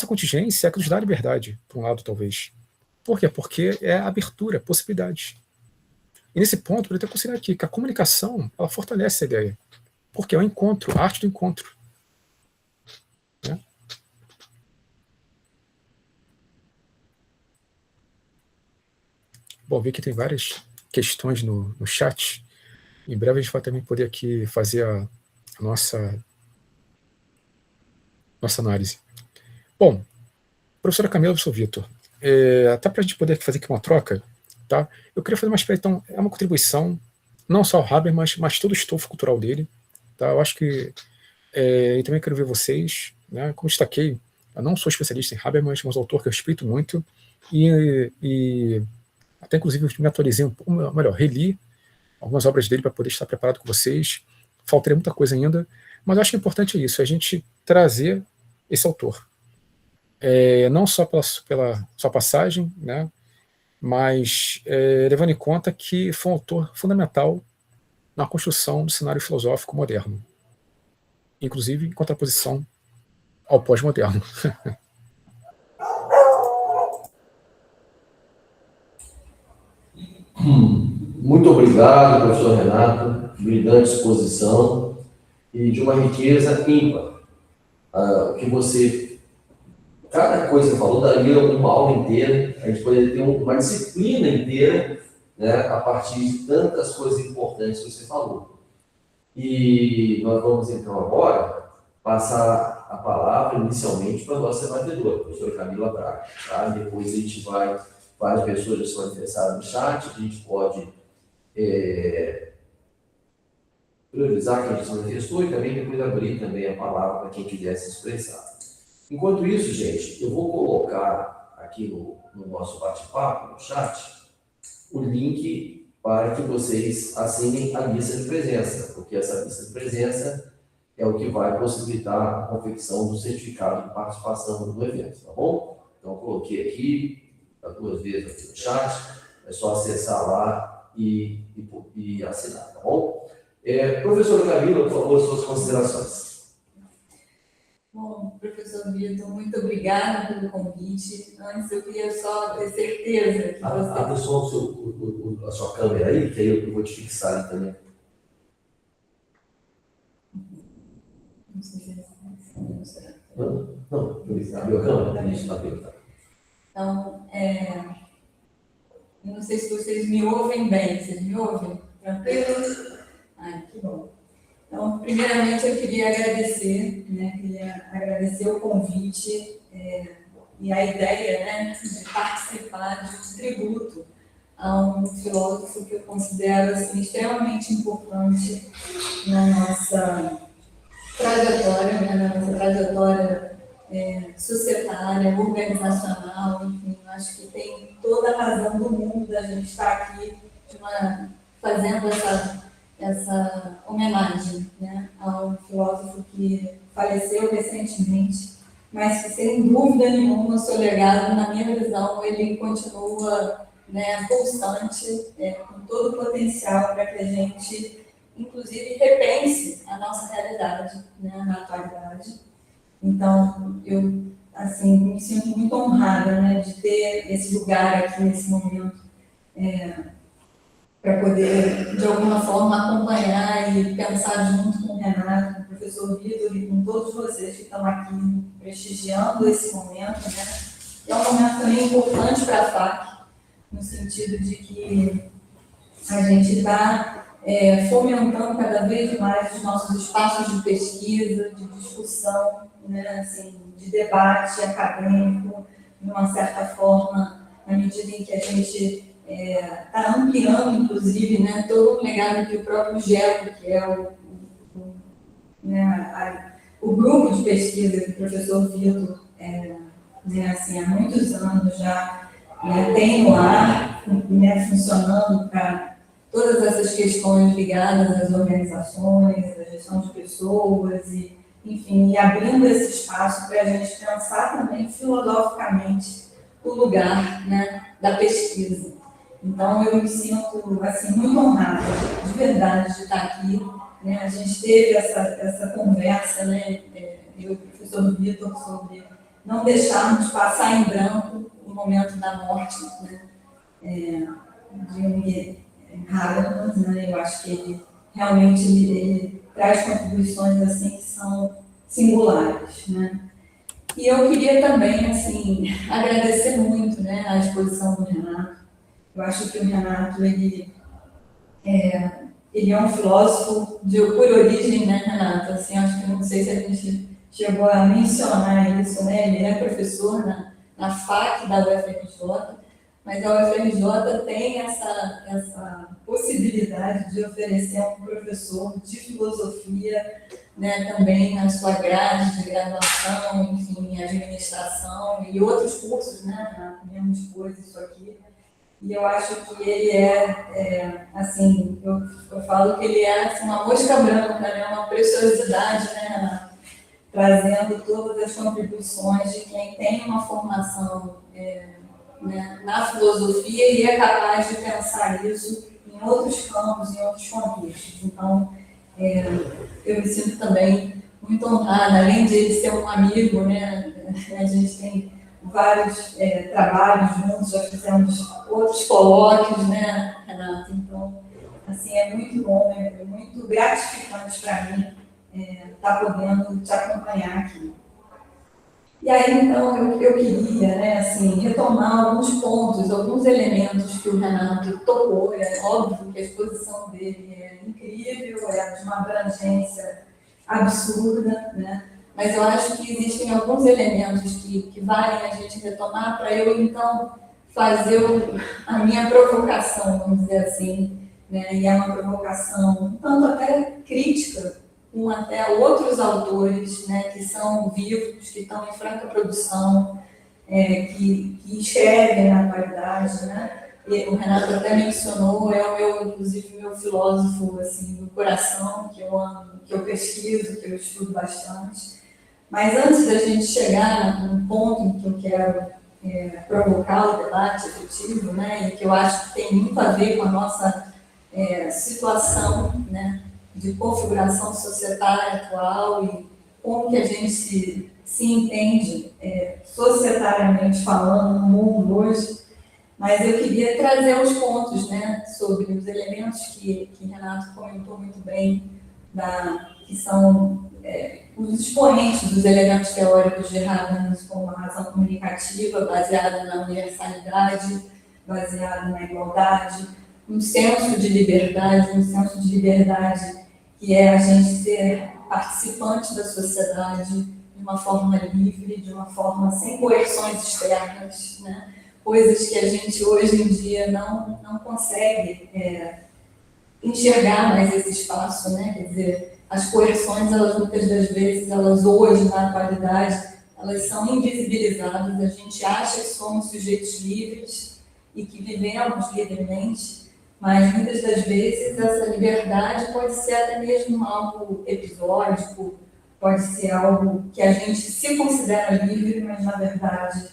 contingência é a que nos dá a liberdade, por um lado, talvez. Por quê? Porque é abertura, possibilidade. E nesse ponto, eu tenho que considerar aqui que a comunicação, ela fortalece a ideia. Porque é o encontro, a arte do encontro. Né? Bom, vi que tem várias questões no chat. Em breve a gente vai também poder aqui fazer a nossa análise. Bom, professora Camila, professor Vitor, até para a gente poder fazer aqui uma troca, tá? Eu queria fazer uma espécie, então, é uma contribuição, não só ao Habermas, mas todo o estofo cultural dele. Tá? Eu acho que, e também quero ver vocês, né? Como destaquei, eu não sou especialista em Habermas, mas um autor que eu respeito muito, e até inclusive me atualizei um pouco, melhor, reli algumas obras dele para poder estar preparado com vocês. Faltaria muita coisa ainda, mas eu acho que o importante é isso, a gente trazer esse autor. Não só pela sua passagem, né, mas levando em conta que foi um autor fundamental na construção do cenário filosófico moderno, inclusive em contraposição ao pós-moderno. Muito obrigado, professor Renato, brilhante exposição e de uma riqueza ímpar. Cada coisa que você falou daria uma aula inteira, a gente poderia ter uma disciplina inteira, né, a partir de tantas coisas importantes que você falou. E nós vamos então agora passar a palavra inicialmente para a nossa debatedora, a professora Camila Braga. Tá? Depois a gente várias pessoas já estão interessadas no chat, a gente pode priorizar quem já se manifestou e também depois abrir também a palavra para quem quiser se expressar. Enquanto isso, gente, eu vou colocar aqui no nosso bate-papo, no chat, o link para que vocês assinem a lista de presença, porque essa lista de presença é o que vai possibilitar a confecção do certificado de participação no evento, tá bom? Então, eu coloquei aqui, 2 vezes aqui no chat, é só acessar lá e assinar, tá bom? Professora Camila, por favor, suas considerações. Bom, professor Vitor, muito obrigada pelo convite. Antes, eu queria só ter certeza que você... Abre só a sua câmera aí, que aí eu vou te fixar ali também. Não sei se Não, abriu a câmera? Isso, abriu, tá. Então, eu não sei se vocês me ouvem bem. Vocês me ouvem? Tranquilo? Ai, que bom. Então, primeiramente, eu queria agradecer, né? Queria agradecer o convite e a ideia, né, de participar de um tributo a um filósofo que eu considero assim, extremamente importante na nossa trajetória, né, na nossa trajetória societária, organizacional, enfim, acho que tem toda a razão do mundo da gente estar aqui fazendo essa homenagem, né, a um filósofo que faleceu recentemente, mas que, sem dúvida nenhuma, o seu legado, na minha visão, ele continua, né, pulsante, com todo o potencial para que a gente, inclusive, repense a nossa realidade, né, na atualidade. Então, eu, assim, me sinto muito honrada, né, de ter esse lugar aqui nesse momento, para poder, de alguma forma, acompanhar e pensar junto com o Renato, com o professor Vitor e com todos vocês que estão aqui prestigiando esse momento, né? É um momento também importante para a FAC, no sentido de que a gente está fomentando cada vez mais os nossos espaços de pesquisa, de discussão, né, assim, de debate acadêmico, de uma certa forma, na medida em que a gente está ampliando, inclusive, né, todo o legado que o próprio GECO, que é o grupo de pesquisa que o professor Vitor, né, assim, há muitos anos já tem no ar, né, funcionando para todas essas questões ligadas às organizações, à gestão de pessoas, e, enfim, e abrindo esse espaço para a gente pensar também filosoficamente o lugar, né, da pesquisa. Então, eu me sinto assim, muito honrada, de verdade, de estar aqui. Né? A gente teve essa conversa, né, eu e o professor Vitor, sobre não deixarmos passar em branco o momento da morte, né, de Habermas, né? Eu acho que ele realmente ele traz contribuições assim, que são singulares. Né? E eu queria também assim, agradecer muito, né, a exposição do Renato. Eu acho que o Renato ele é um filósofo por origem, né, Renato? Assim, acho que não sei se a gente chegou a mencionar isso, né? Ele é professor na FAC da UFRJ, mas a UFRJ tem essa possibilidade de oferecer um professor de filosofia, né, também na sua grade de graduação, enfim, administração e outros cursos, né? Mesmo expôs isso aqui. E eu acho que ele assim, eu falo que ele é assim, uma mosca branca, né? Uma preciosidade, né? Trazendo todas as contribuições de quem tem uma formação né, na filosofia e é capaz de pensar isso em outros campos, em outros contextos. Então, eu me sinto também muito honrada, além de ele ser um amigo, né? A gente tem vários trabalhos juntos, já fizemos outros colóquios, né, Renato? Então, assim, é muito bom, é muito gratificante para mim estar podendo te acompanhar aqui. E aí, então, eu queria, né, assim, retomar alguns pontos, alguns elementos que o Renato tocou. É óbvio que a exposição dele é incrível, é de uma abrangência absurda, né? Mas eu acho que existem alguns elementos que valem a gente retomar para eu, então, fazer a minha provocação, vamos dizer assim, né? E é uma provocação um tanto até crítica, com até outros autores, né, que são vivos, que estão em franca produção, que escrevem na atualidade, né? E o Renato até mencionou, inclusive, meu filósofo assim, do coração, que eu amo, que eu pesquiso, que eu estudo bastante. Mas antes da gente chegar num ponto em que eu quero provocar o debate efetivo, né, e que eu acho que tem muito a ver com a nossa situação, né, de configuração societária atual e como que a gente se entende societariamente falando no mundo hoje, mas eu queria trazer os pontos, né, sobre os elementos que Renato comentou muito bem, que são os expoentes dos elementos teóricos de Habermas, como a razão comunicativa, baseada na universalidade, baseada na igualdade, um senso de liberdade que é a gente ser participante da sociedade de uma forma livre, de uma forma sem coerções externas, né? Coisas que a gente hoje em dia não consegue enxergar mais esse espaço, né? Quer dizer, as coerções, elas muitas das vezes, elas hoje, na atualidade, elas são invisibilizadas, a gente acha que somos sujeitos livres e que vivemos livremente, mas muitas das vezes essa liberdade pode ser até mesmo algo episódico, pode ser algo que a gente se considera livre, mas na verdade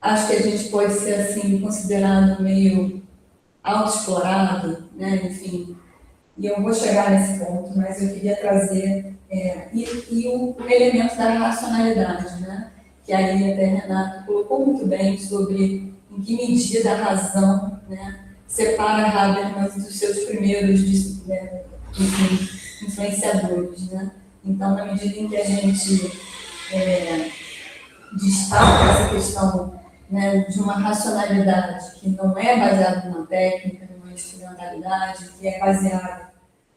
acho que a gente pode ser assim considerado meio autoexplorado, né? Enfim, e eu vou chegar nesse ponto, mas eu queria trazer o elemento da racionalidade, né? Que aí até Renato colocou muito bem sobre em que medida a razão, né, separa Habermas dos seus primeiros influenciadores, né? Então, na medida em que a gente destaca essa questão, né, de uma racionalidade que não é baseada numa técnica, não uma instrumentalidade que é baseada,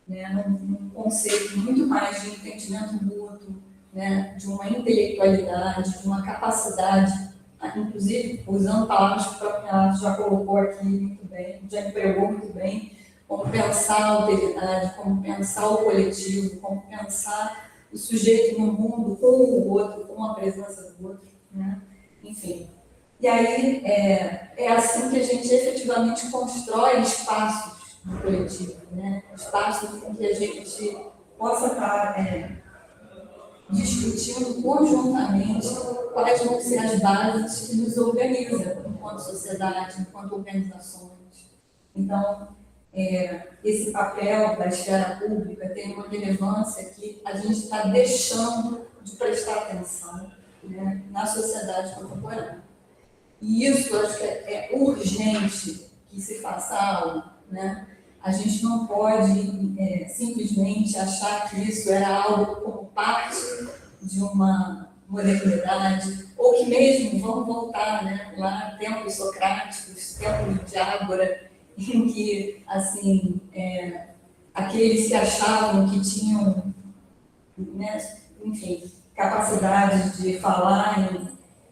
né, num conceito muito mais de entendimento mútuo, né, de uma intelectualidade, de uma capacidade, inclusive usando palavras que o próprio Renato já colocou aqui muito bem, já empregou muito bem, como pensar a alteridade, como pensar o coletivo, como pensar o sujeito no mundo com o outro, com a presença do outro, né? Enfim. E aí é assim que a gente efetivamente constrói espaços no coletivo, né? Espaços em que a gente possa estar discutindo conjuntamente quais vão ser as bases que nos organizam enquanto sociedade, enquanto organizações. Então, esse papel da esfera pública tem uma relevância que a gente está deixando de prestar atenção, né, na sociedade contemporânea. E isso, acho que é urgente que se faça algo, né? A gente não pode simplesmente achar que isso era algo como parte de uma modernidade, ou que mesmo, vamos voltar, né, lá, tempos socráticos, tempos de Ágora, em que, assim, aqueles que achavam que tinham, né, enfim, capacidade de falar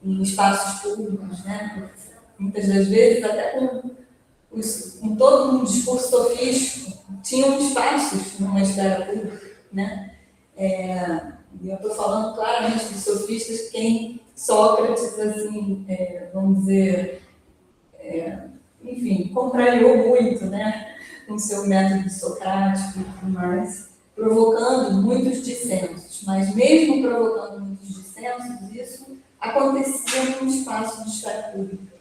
em espaços públicos, né, muitas das vezes até com todo um discurso sofístico, tinham espaços numa esfera pública, né? E eu estou falando claramente de sofistas, quem Sócrates, assim, vamos dizer, enfim, contrariou muito, né, com seu método socrático e tudo mais, provocando muitos dissensos. Mas mesmo provocando muitos dissensos, isso acontecia num espaço de esfera pública.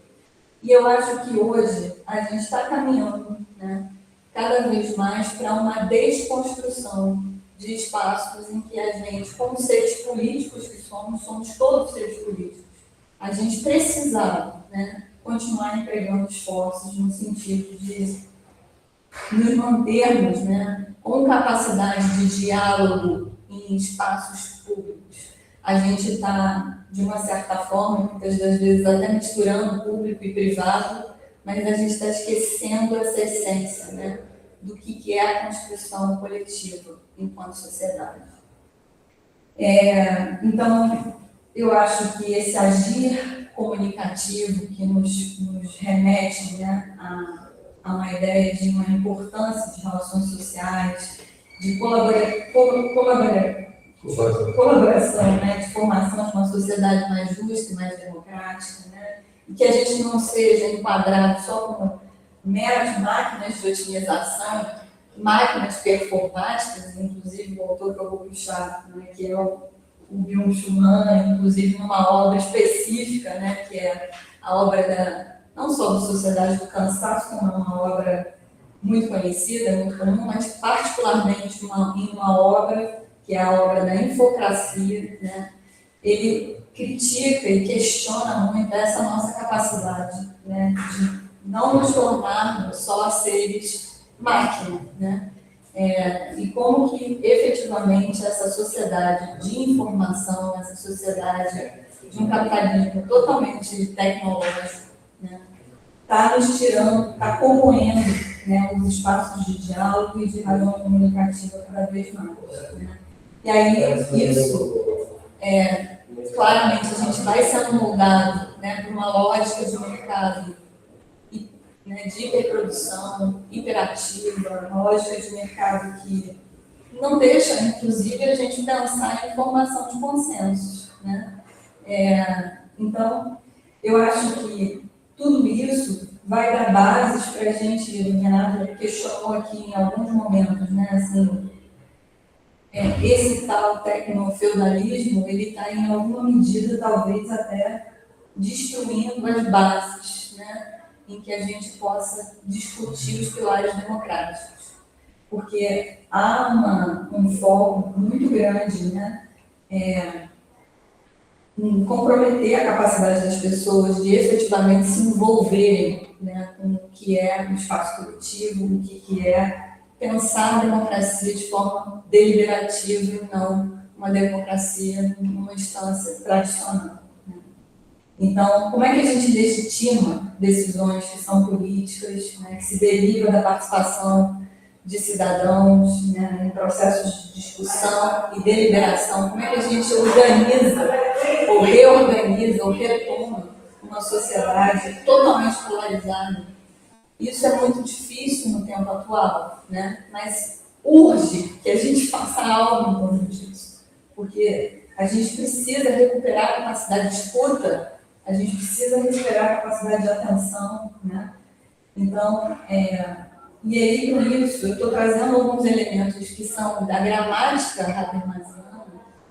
E eu acho que hoje a gente está caminhando, né, cada vez mais para uma desconstrução de espaços em que a gente, como seres políticos que somos todos seres políticos, a gente precisava, né, continuar empregando esforços no sentido de nos mantermos, né, com capacidade de diálogo em espaços públicos. A gente está, de uma certa forma, muitas das vezes até misturando público e privado, mas a gente está esquecendo essa essência, né, do que é a construção coletiva enquanto sociedade. Então, eu acho que esse agir comunicativo que nos remete, né, a uma ideia de uma importância de relações sociais, de colaboração, né, de formação de uma sociedade mais justa e mais democrática, né, e que a gente não seja enquadrado só como meras máquinas de otimização, máquinas performáticas, inclusive o autor que eu vou puxar, né, que é o Byung-Chul Han, inclusive numa obra específica, né, que é a obra não só da Sociedade do Cansaço, como é uma obra muito conhecida, muito comum, mas particularmente em uma obra que é a obra da Infocracia, né, ele critica e questiona muito essa nossa capacidade, né, de não nos tornarmos só seres máquina, né? E como que efetivamente essa sociedade de informação, essa sociedade de um capitalismo totalmente tecnológico, né, está nos tirando, está corroendo, né, os espaços de diálogo e de razão comunicativa cada vez mais, né? E aí isso, claramente, a gente vai sendo moldado, né, por uma lógica de mercado, né, de hiperprodução, hiperativa, uma lógica de mercado que não deixa, inclusive, a gente pensar em formação de consensos, né? Então, eu acho que tudo isso vai dar bases para a gente, o Renato questionou aqui em alguns momentos, né, assim, esse tal tecnofeudalismo, ele está, em alguma medida, talvez até destruindo as bases, né, em que a gente possa discutir os pilares democráticos. Porque há um foco muito grande, né, em comprometer a capacidade das pessoas de efetivamente se envolverem, né, com o que é o espaço coletivo, o que é pensar a democracia de forma deliberativa e não uma democracia numa instância tradicional, né. Então, como é que a gente legitima decisões que são políticas, né, que se derivam da participação de cidadãos, né, em processos de discussão e deliberação? Como é que a gente organiza, ou reorganiza, ou retoma uma sociedade totalmente polarizada? Isso é muito difícil no tempo atual, né? Mas urge que a gente faça algo em torno disso, porque a gente precisa recuperar a capacidade de escuta, a gente precisa recuperar a capacidade de atenção, né? Então, e aí, com isso, eu estou trazendo alguns elementos que são da gramática habermasiana,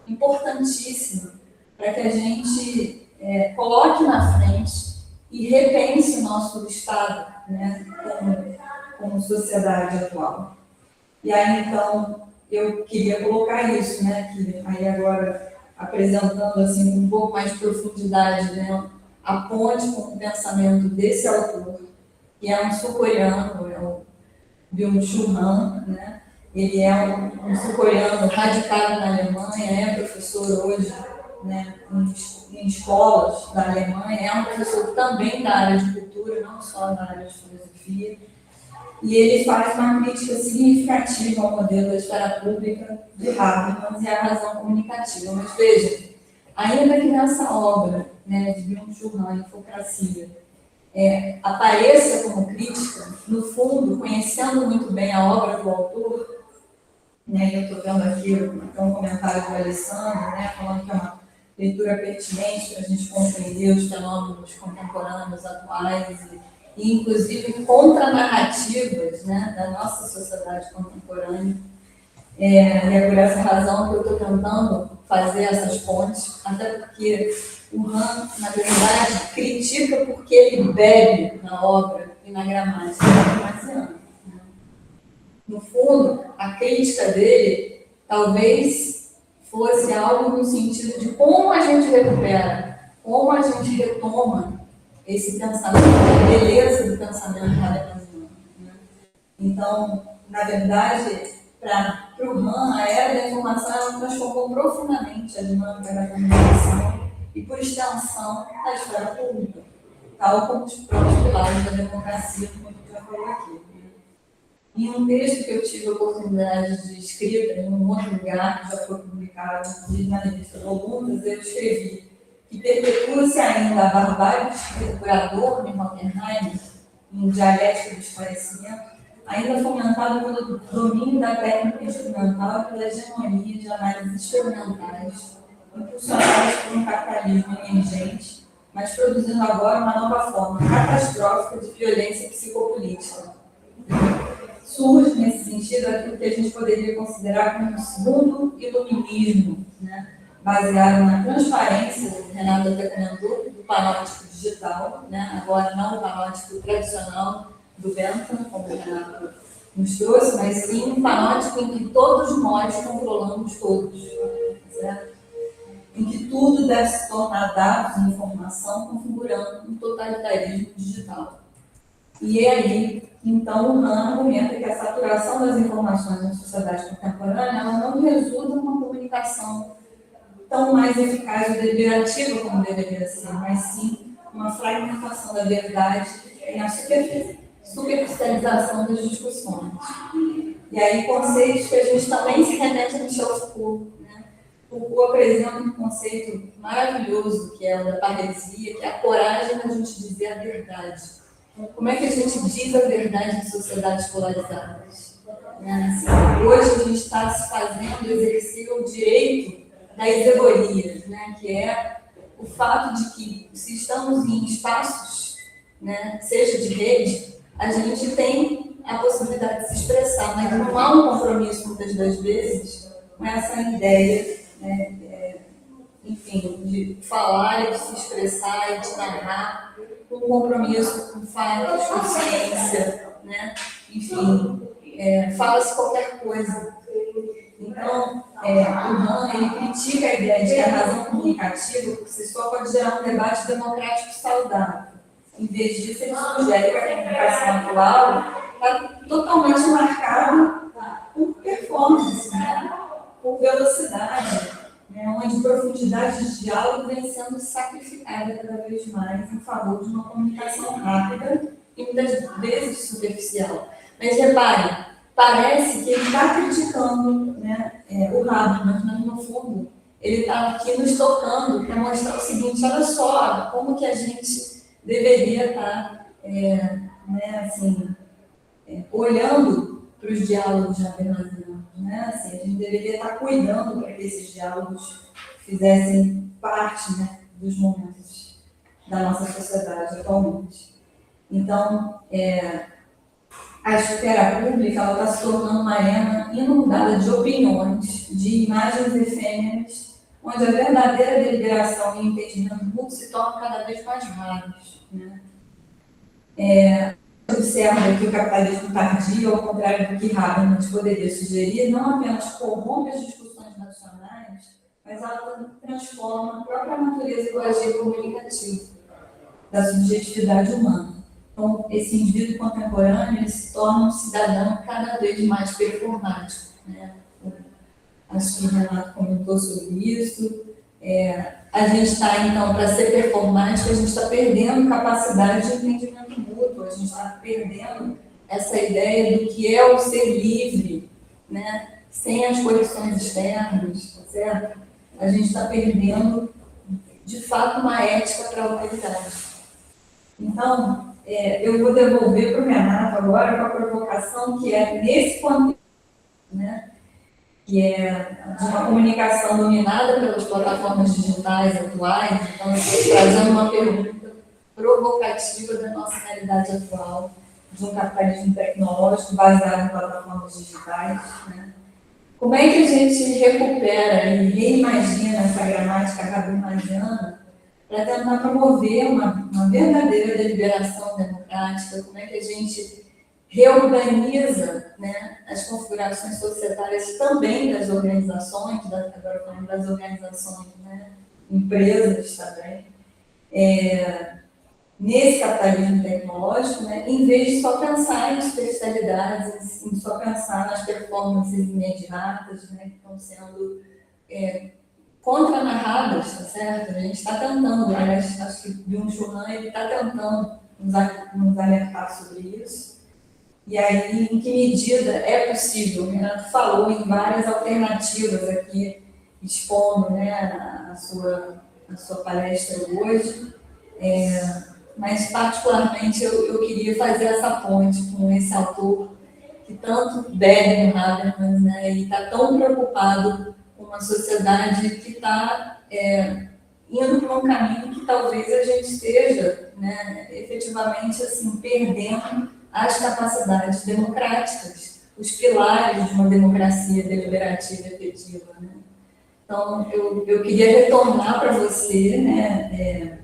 importantíssimos, para que a gente coloque na frente e repense o nosso estado, né, como sociedade atual. E aí, então, eu queria colocar isso, né, que aí agora, apresentando assim, com um pouco mais de profundidade, né, a ponte com o pensamento desse autor, que é um sul-coreano, é o Byung-Chul Han, né? Ele é um sul-coreano radicado na Alemanha, é professor hoje, né, em escolas da Alemanha, é um professor também da área de cultura, não só da área de filosofia, e ele faz uma crítica significativa ao modelo da esfera pública de Habermas e à razão comunicativa. Mas veja, ainda que nessa obra, né, de Byung-Chul Han, Infocracia, apareça como crítica, no fundo, conhecendo muito bem a obra do autor, né, eu estou vendo aqui um comentário do Alessandro, né, falando que é uma leitura pertinente para a gente compreender os fenômenos contemporâneos atuais e inclusive contranarrativas, né, da nossa sociedade contemporânea. E é por essa razão que eu estou tentando fazer essas pontes, até porque o Han, na verdade, critica porque ele bebe na obra e na gramática habermasiana. No fundo, a crítica dele talvez fosse algo no sentido de como a gente recupera, como a gente retoma esse pensamento, a beleza do pensamento habermasiano. Então, na verdade, para o Han, a era da informação ela transformou profundamente a dinâmica da comunicação e, por extensão, a esfera pública, tal como os próprios pilares da democracia, como a gente já falou aqui. Em um texto que eu tive a oportunidade de escrita em um outro lugar, que já foi publicado na revista Volutas, eu escrevi que perpetua-se ainda a barbárie descrita por Adorno e Hockenheim, em Dialética do Esclarecimento, ainda fomentado pelo domínio da técnica instrumental e pela hegemonia de análises experimentais, impulsionadas por um capitalismo emergente, mas produzindo agora uma nova forma catastrófica de violência psicopolítica. Surge, nesse sentido, aquilo que a gente poderia considerar como um segundo iluminismo, né, baseado na transparência, que o Renato até comentou, do panóptico digital, né, agora não o panóptico tradicional do Bentham, como o Renato nos trouxe, mas sim um panóptico em que todos nós controlamos todos, certo? Em que tudo deve se tornar dados e informação, configurando um totalitarismo digital. E é aí, então, o Han argumenta que a saturação das informações na sociedade contemporânea ela não resulta numa comunicação tão mais eficaz e deliberativa como deveria ser, mas sim uma fragmentação da verdade e a superficialização das discussões. E aí, conceitos que a gente também se remete a Michel Foucault. Foucault apresenta um conceito maravilhoso, que é o da parresia, que é a coragem da gente dizer a verdade. Como é que a gente diz a verdade em sociedades polarizadas? Assim, hoje a gente está se fazendo exercer o direito das egorias, né? Que é o fato de que, se estamos em espaços, né, seja de rede, a gente tem a possibilidade de se expressar, mas não há um compromisso, muitas das vezes, com essa ideia, né, enfim, de falar e de se expressar e de narrar, com compromisso com fatos, com ciência, né? Enfim, fala-se qualquer coisa. Então, o Han, ele critica a ideia de que a razão comunicativa, por si só, pode gerar um debate democrático saudável. Em vez disso, ele sugere que a comunicação atual está totalmente marcada por performance, né? Por velocidade, né, onde profundidade de diálogo vem sendo sacrificada cada vez mais em favor de uma comunicação rápida e muitas vezes superficial. Mas reparem, parece que ele está criticando, né, o Habermas, mas no fundo ele está aqui nos tocando para mostrar o seguinte: olha só como que a gente deveria estar olhando para os diálogos habermasianos, né? Assim, a gente deveria estar cuidando para que esses diálogos fizessem parte, né, dos momentos da nossa sociedade atualmente. Então, a esfera pública está se tornando uma arena inundada de opiniões, de imagens efêmeras, onde a verdadeira deliberação e entendimento mútuo se tornam cada vez mais raros, né? Observa que o capitalismo tardio, ao contrário do que Habermas poderia sugerir, não apenas corrompe as discussões nacionais, mas ela transforma a própria natureza do agir comunicativo da subjetividade humana. Então, esse indivíduo contemporâneo se torna um cidadão cada vez mais performático, né? Acho que o Renato comentou sobre isso. A gente está, então, para ser performático, a gente está perdendo capacidade de entendimento mútuo, a gente está perdendo essa ideia do que é o ser livre, né? Sem as correções externas, tá certo? A gente está perdendo, de fato, uma ética para a humanidade. Então, eu vou devolver para o Renato agora com a provocação que é nesse contexto, né? Que é de uma comunicação dominada pelas plataformas digitais atuais. Então, eu estou trazendo uma pergunta provocativa da nossa realidade atual, de um capitalismo tecnológico baseado em plataformas digitais, né? Como é que a gente recupera e reimagina essa gramática habermasiana para tentar promover uma verdadeira deliberação democrática? Como é que a gente reorganiza, né, as configurações societárias também das organizações, agora falando das organizações, né, empresas também, nesse capitalismo tecnológico, né, em vez de só pensar em especialidades, em só pensar nas performances imediatas, né, que estão sendo contranarradas, tá certo? A gente está tentando, aliás, acho que Byung-Chul Han está tentando nos alertar sobre isso. E aí, em que medida é possível? O Renato falou em várias alternativas aqui, expondo, né, a sua palestra hoje, mas, particularmente, eu queria fazer essa ponte com esse autor que tanto bebe no Habermas, né, e está tão preocupado com uma sociedade que está indo para um caminho que talvez a gente esteja, né, efetivamente assim, perdendo as capacidades democráticas, os pilares de uma democracia deliberativa e efetiva, né? Então, eu queria retornar para você, né,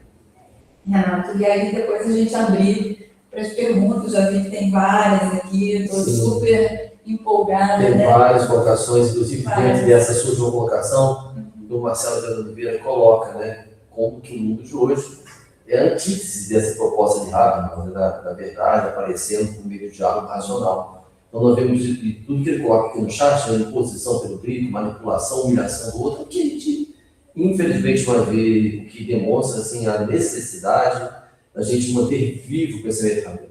Renato, e aí depois a gente abrir para as perguntas. Já vi que tem várias aqui, estou super empolgada. Tem, né, várias colocações, inclusive dentro dessa sua colocação, do Marcelo de Oliveira coloca, né, como que o mundo de hoje é a antítese dessa proposta de Habermas, da verdade aparecendo por meio de diálogo racional. Então, nós vemos tudo que ele coloca aqui no chat, né, imposição pelo grito, manipulação, humilhação do outro, que a gente, infelizmente, vai ver o que demonstra assim, a necessidade da gente manter vivo o pensamento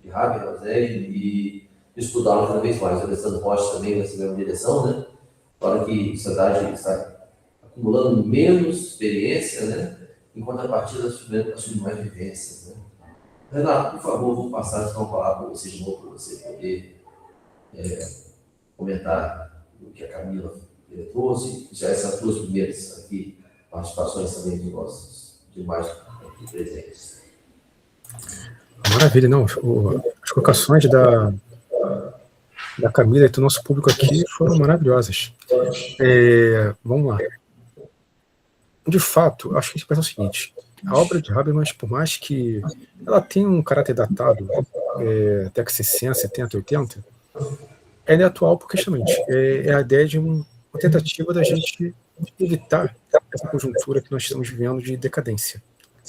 de Habermas, né, e estudá-lo cada vez mais. O Alessandro Rocha também nessa mesma direção, né, para que a sociedade está acumulando menos experiência, né, enquanto a partir assume mais vivências, né. Renato, por favor, vou passar então a palavra para você de novo, para você poder comentar o que a Camila trouxe, já essas duas primeiras aqui, participações também dos nossos demais presentes. Maravilha, não, as colocações da Camila e do nosso público aqui foram maravilhosas. Vamos lá. De fato, acho que a gente pensa o seguinte: a obra de Habermas, por mais que ela tenha um caráter datado, até que 60, 70, 80, ela é atual porque justamente é a ideia de uma tentativa da gente evitar essa conjuntura que nós estamos vivendo de decadência.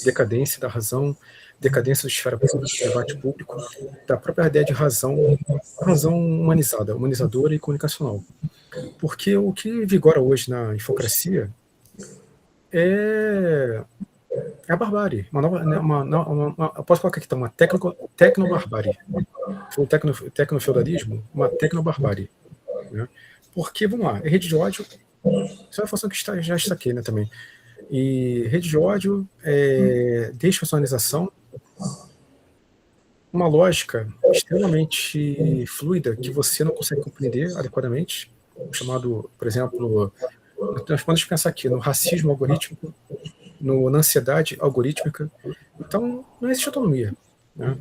Decadência da razão, decadência da esfera pública, do debate público, da própria ideia de razão humanizada, humanizadora e comunicacional. Porque o que vigora hoje na infocracia é a barbárie. Eu posso colocar aqui, então, uma tecnobarbárie. Foi o tecnofeudalismo, uma tecnobarbárie. Né? Porque, vamos lá, rede de ódio, isso é uma função que já destaquei, né, também. E rede de ódio, despersonalização, uma lógica extremamente fluida que você não consegue compreender adequadamente, chamado, por exemplo, nós podemos pensar aqui no racismo algorítmico, na ansiedade algorítmica. Então, não existe autonomia. Né?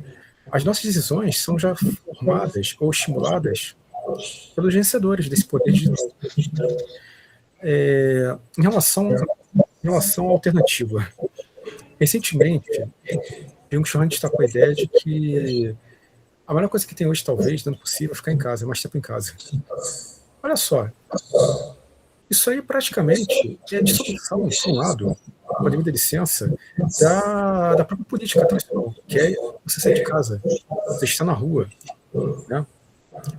As nossas decisões são já formadas ou estimuladas pelos vencedores desse poder digital. Em relação à alternativa, recentemente, Byung-Chul Han destacou a ideia de que a melhor coisa que tem hoje, talvez, dando possível, é ficar em casa, mais tempo em casa. Olha só, isso aí praticamente é dissolução, por um lado, com a devida licença, da própria política tradicional, que é você sair de casa, você está na rua. Né?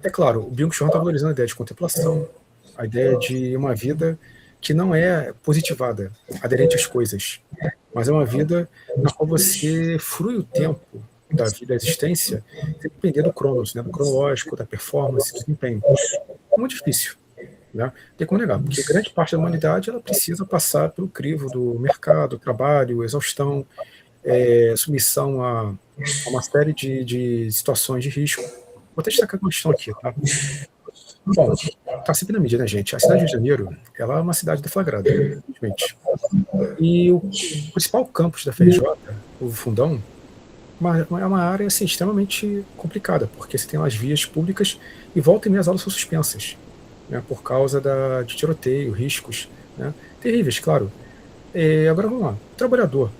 É claro, o Byung-Chul Han está valorizando a ideia de contemplação, a ideia de uma vida que não é positivada, aderente às coisas, mas é uma vida na qual você frui o tempo da vida, da existência, sem depender do cronos, né, do cronológico, da performance, do desempenho. É muito difícil. Né? Tem como negar, porque grande parte da humanidade ela precisa passar pelo crivo do mercado, trabalho, exaustão, submissão a uma série de situações de risco. Vou até destacar uma questão aqui, tá? Bom, tá sempre na mídia, né, gente? A cidade de Rio de Janeiro, ela é uma cidade deflagrada, infelizmente. E o principal campus da FRJ, o Fundão, é uma área assim, extremamente complicada, porque você tem lá as vias públicas e volta e meia as aulas são suspensas, né, por causa de tiroteio, riscos, né, terríveis, claro. Agora vamos lá. O trabalhador,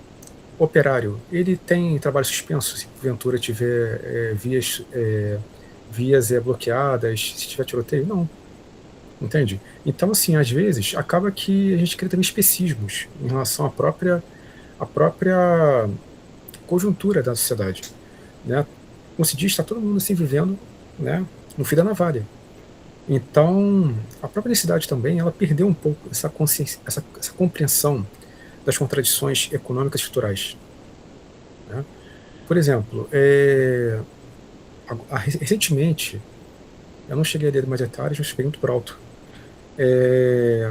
o operário, ele tem trabalho suspenso se porventura tiver vias bloqueadas, se tiver tiroteio? Não. Entende? Então, assim, às vezes, acaba que a gente cria também especismos em relação à própria conjuntura da sociedade. Né? Como se diz, está todo mundo assim vivendo, né, no fio da navalha. Então, a própria necessidade também, ela perdeu um pouco essa compreensão das contradições econômicas estruturais. Né? Por exemplo, recentemente, eu não cheguei a ler mais detalhes, mas fiquei muito por alto,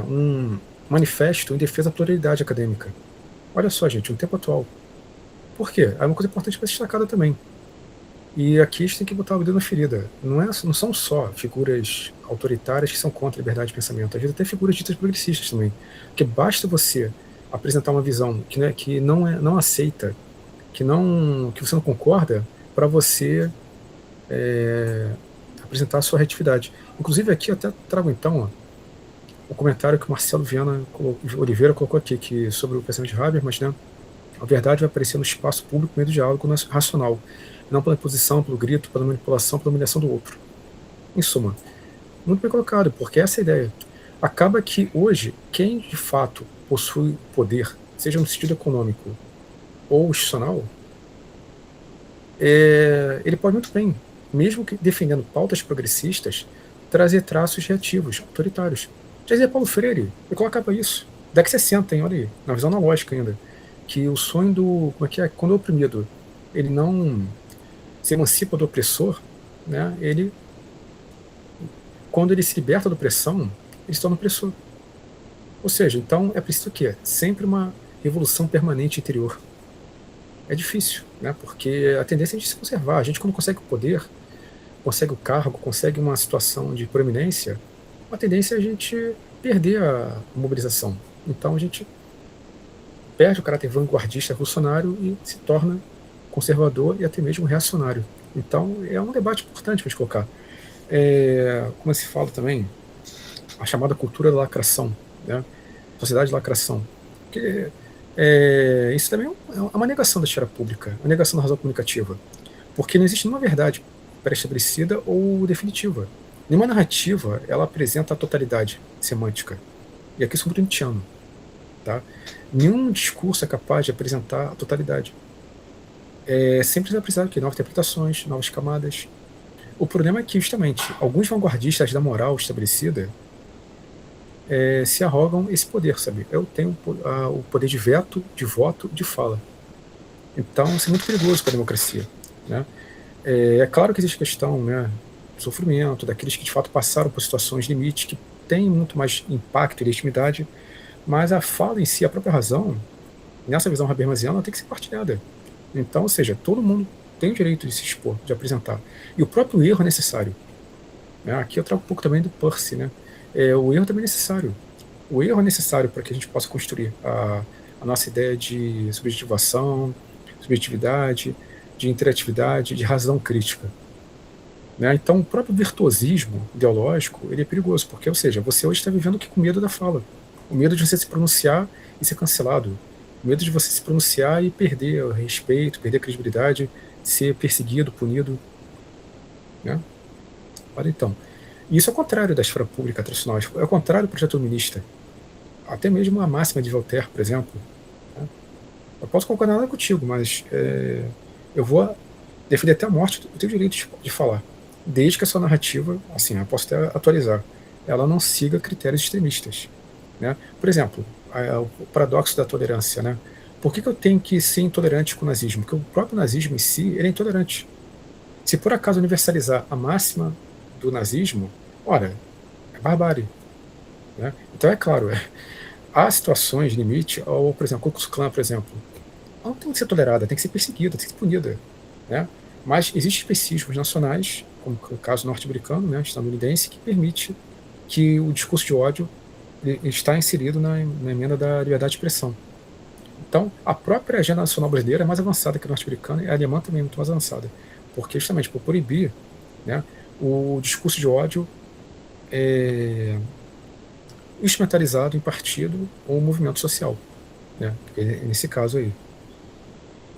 um manifesto em defesa da pluralidade acadêmica. Olha só, gente, um tempo atual. Por quê? É uma coisa importante para ser destacada também. E aqui a gente tem que botar o dedo na ferida. Não são só figuras autoritárias que são contra a liberdade de pensamento. Às vezes até figuras ditas progressistas também. Porque basta você apresentar uma visão que não aceita, que você não concorda, para você apresentar a sua retividade. Inclusive aqui eu até trago então o comentário que o Marcelo Viana Oliveira colocou aqui sobre o pensamento de Habermas, né? A verdade vai aparecer no espaço público, no meio do diálogo racional, não pela imposição, pelo grito, pela manipulação, pela humilhação do outro. Em suma, muito bem colocado, porque essa é a ideia. Acaba que hoje, quem de fato possui poder, seja no sentido econômico ou institucional, ele pode muito bem, mesmo que defendendo pautas progressistas, trazer traços reativos, autoritários. Já dizia Paulo Freire, ele colocava isso. Década de 60, hein, olha aí, na visão analógica ainda, que o sonho quando o oprimido, ele não se emancipa do opressor, né, quando ele se liberta da opressão, ele se torna opressor. Ou seja, então é preciso o quê? Sempre uma revolução permanente interior. É difícil, né, porque a tendência é de se conservar. A gente, quando consegue o poder, consegue o cargo, consegue uma situação de proeminência, a tendência é a gente perder a mobilização. Então a gente perde o caráter vanguardista revolucionário e se torna conservador e até mesmo reacionário. Então é um debate importante para a gente colocar. Como se fala também, a chamada cultura da lacração, né? Sociedade de lacração. Porque, isso também é uma negação da esfera pública, uma negação da razão comunicativa. Porque não existe nenhuma verdade pré-estabelecida ou definitiva. Nenhuma narrativa ela apresenta a totalidade semântica. E aqui sou muito nietzschiano. Tá? Nenhum discurso é capaz de apresentar a totalidade. Sempre vai precisar de novas interpretações, novas camadas. O problema é que, justamente, alguns vanguardistas da moral estabelecida se arrogam esse poder, sabe? Eu tenho o poder de veto, de voto, de fala. Então, isso é muito perigoso para a democracia, né? É claro que existe questão, né, do sofrimento, daqueles que de fato passaram por situações limite, que têm muito mais impacto e legitimidade, mas a fala em si, a própria razão, nessa visão habermasiana, tem que ser partilhada. Então, ou seja, todo mundo tem o direito de se expor, de apresentar. E o próprio erro é necessário, né? Aqui eu trago um pouco também do Peirce, né? O erro também é necessário. O erro é necessário para que a gente possa construir a nossa ideia de subjetivação, subjetividade, de interatividade, de razão crítica, né? Então, o próprio virtuosismo ideológico ele é perigoso, porque, ou seja, você hoje está vivendo aqui com medo da fala, o medo de você se pronunciar e ser cancelado, o medo de você se pronunciar e perder o respeito, perder a credibilidade, ser perseguido, punido, né? Olha, então, isso é o contrário da esfera pública tradicional, é o contrário do projeto iluminista, até mesmo a máxima de Voltaire, por exemplo, né? Eu posso concordar nada contigo, mas eu vou defender até a morte o teu direito de falar, desde que a sua narrativa, assim, eu posso até atualizar, ela não siga critérios extremistas, né? Por exemplo, o paradoxo da tolerância, né? Por que eu tenho que ser intolerante com o nazismo? Porque o próprio nazismo em si, ele é intolerante. Se por acaso universalizar a máxima do nazismo, ora, é barbárie, né? Então é claro, há situações limite, ou por exemplo, o Ku Klux Klan, por exemplo, ela não tem que ser tolerada, tem que ser perseguida, tem que ser punida, né? Mas existem especismos nacionais, como o caso norte-americano, né, estadunidense, que permite que o discurso de ódio está inserido na emenda da liberdade de expressão. Então, a própria agenda nacional brasileira é mais avançada que a norte-americana e a alemã também é muito mais avançada, porque justamente por proibir, né, o discurso de ódio instrumentalizado em partido ou movimento social, né, nesse caso aí.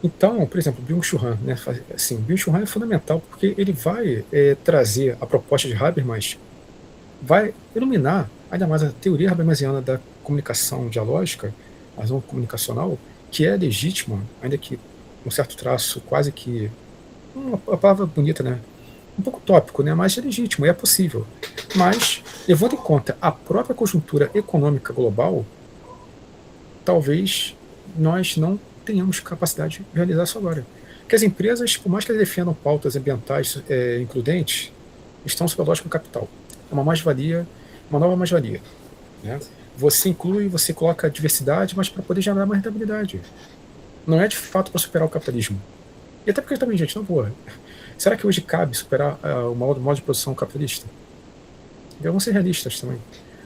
Então, por exemplo, Byung-Chul Han, né, assim, Byung-Chul Han é fundamental porque ele vai trazer a proposta de Habermas, vai iluminar ainda mais a teoria habermasiana da comunicação dialógica, a razão comunicacional, que é legítima, ainda que um certo traço quase que uma palavra bonita, né, um pouco tópico, né, mas é legítimo e é possível. Mas, levando em conta a própria conjuntura econômica global, talvez nós não tenhamos capacidade de realizar isso agora. Porque as empresas, por mais que elas defendam pautas ambientais includentes, estão sob a lógica do capital. É uma mais-valia, uma nova mais-valia, né? Você inclui, você coloca diversidade, mas para poder gerar mais rentabilidade. Não é de fato para superar o capitalismo. E até porque também, gente, não boa. Será que hoje cabe superar o modo de produção capitalista? Então, vamos ser realistas também.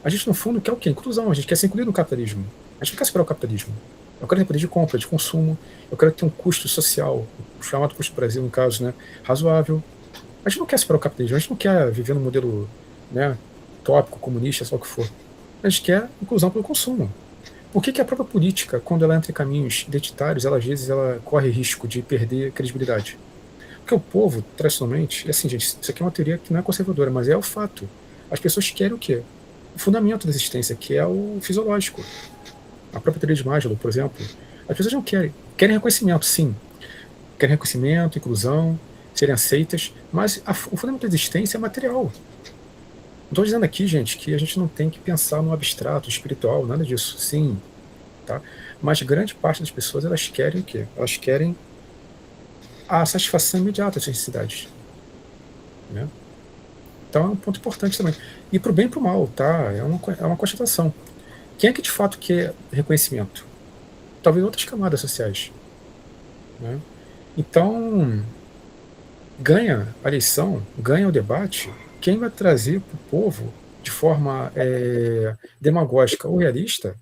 A gente, no fundo, quer o quê? Inclusão. A gente quer ser incluído no capitalismo. A gente não quer superar o capitalismo. Eu quero ter poder de compra, de consumo. Eu quero ter um custo social, o chamado custo do Brasil, no caso, né, razoável. A gente não quer superar o capitalismo. A gente não quer viver no modelo, né, tópico, comunista, só o que for. A gente quer inclusão pelo consumo. Por que a própria política, quando ela entra em caminhos identitários, ela, às vezes ela corre risco de perder credibilidade? Porque o povo, tradicionalmente, e assim, gente, isso aqui é uma teoria que não é conservadora, mas é o fato. As pessoas querem o quê? O fundamento da existência, que é o fisiológico. A própria teoria de Maslow, por exemplo. As pessoas não querem. Querem reconhecimento, sim. Querem reconhecimento, inclusão, serem aceitas, mas o fundamento da existência é material. Não estou dizendo aqui, gente, que a gente não tem que pensar no abstrato, espiritual, nada disso. Sim, tá? Mas grande parte das pessoas, elas querem o quê? Elas querem a satisfação imediata das necessidades, né? Então é um ponto importante também. E para o bem e para o mal, tá? É uma constatação. Quem é que de fato quer reconhecimento? Talvez outras camadas sociais, né? Então, ganha a eleição, ganha o debate, quem vai trazer para o povo, de forma demagógica ou realista,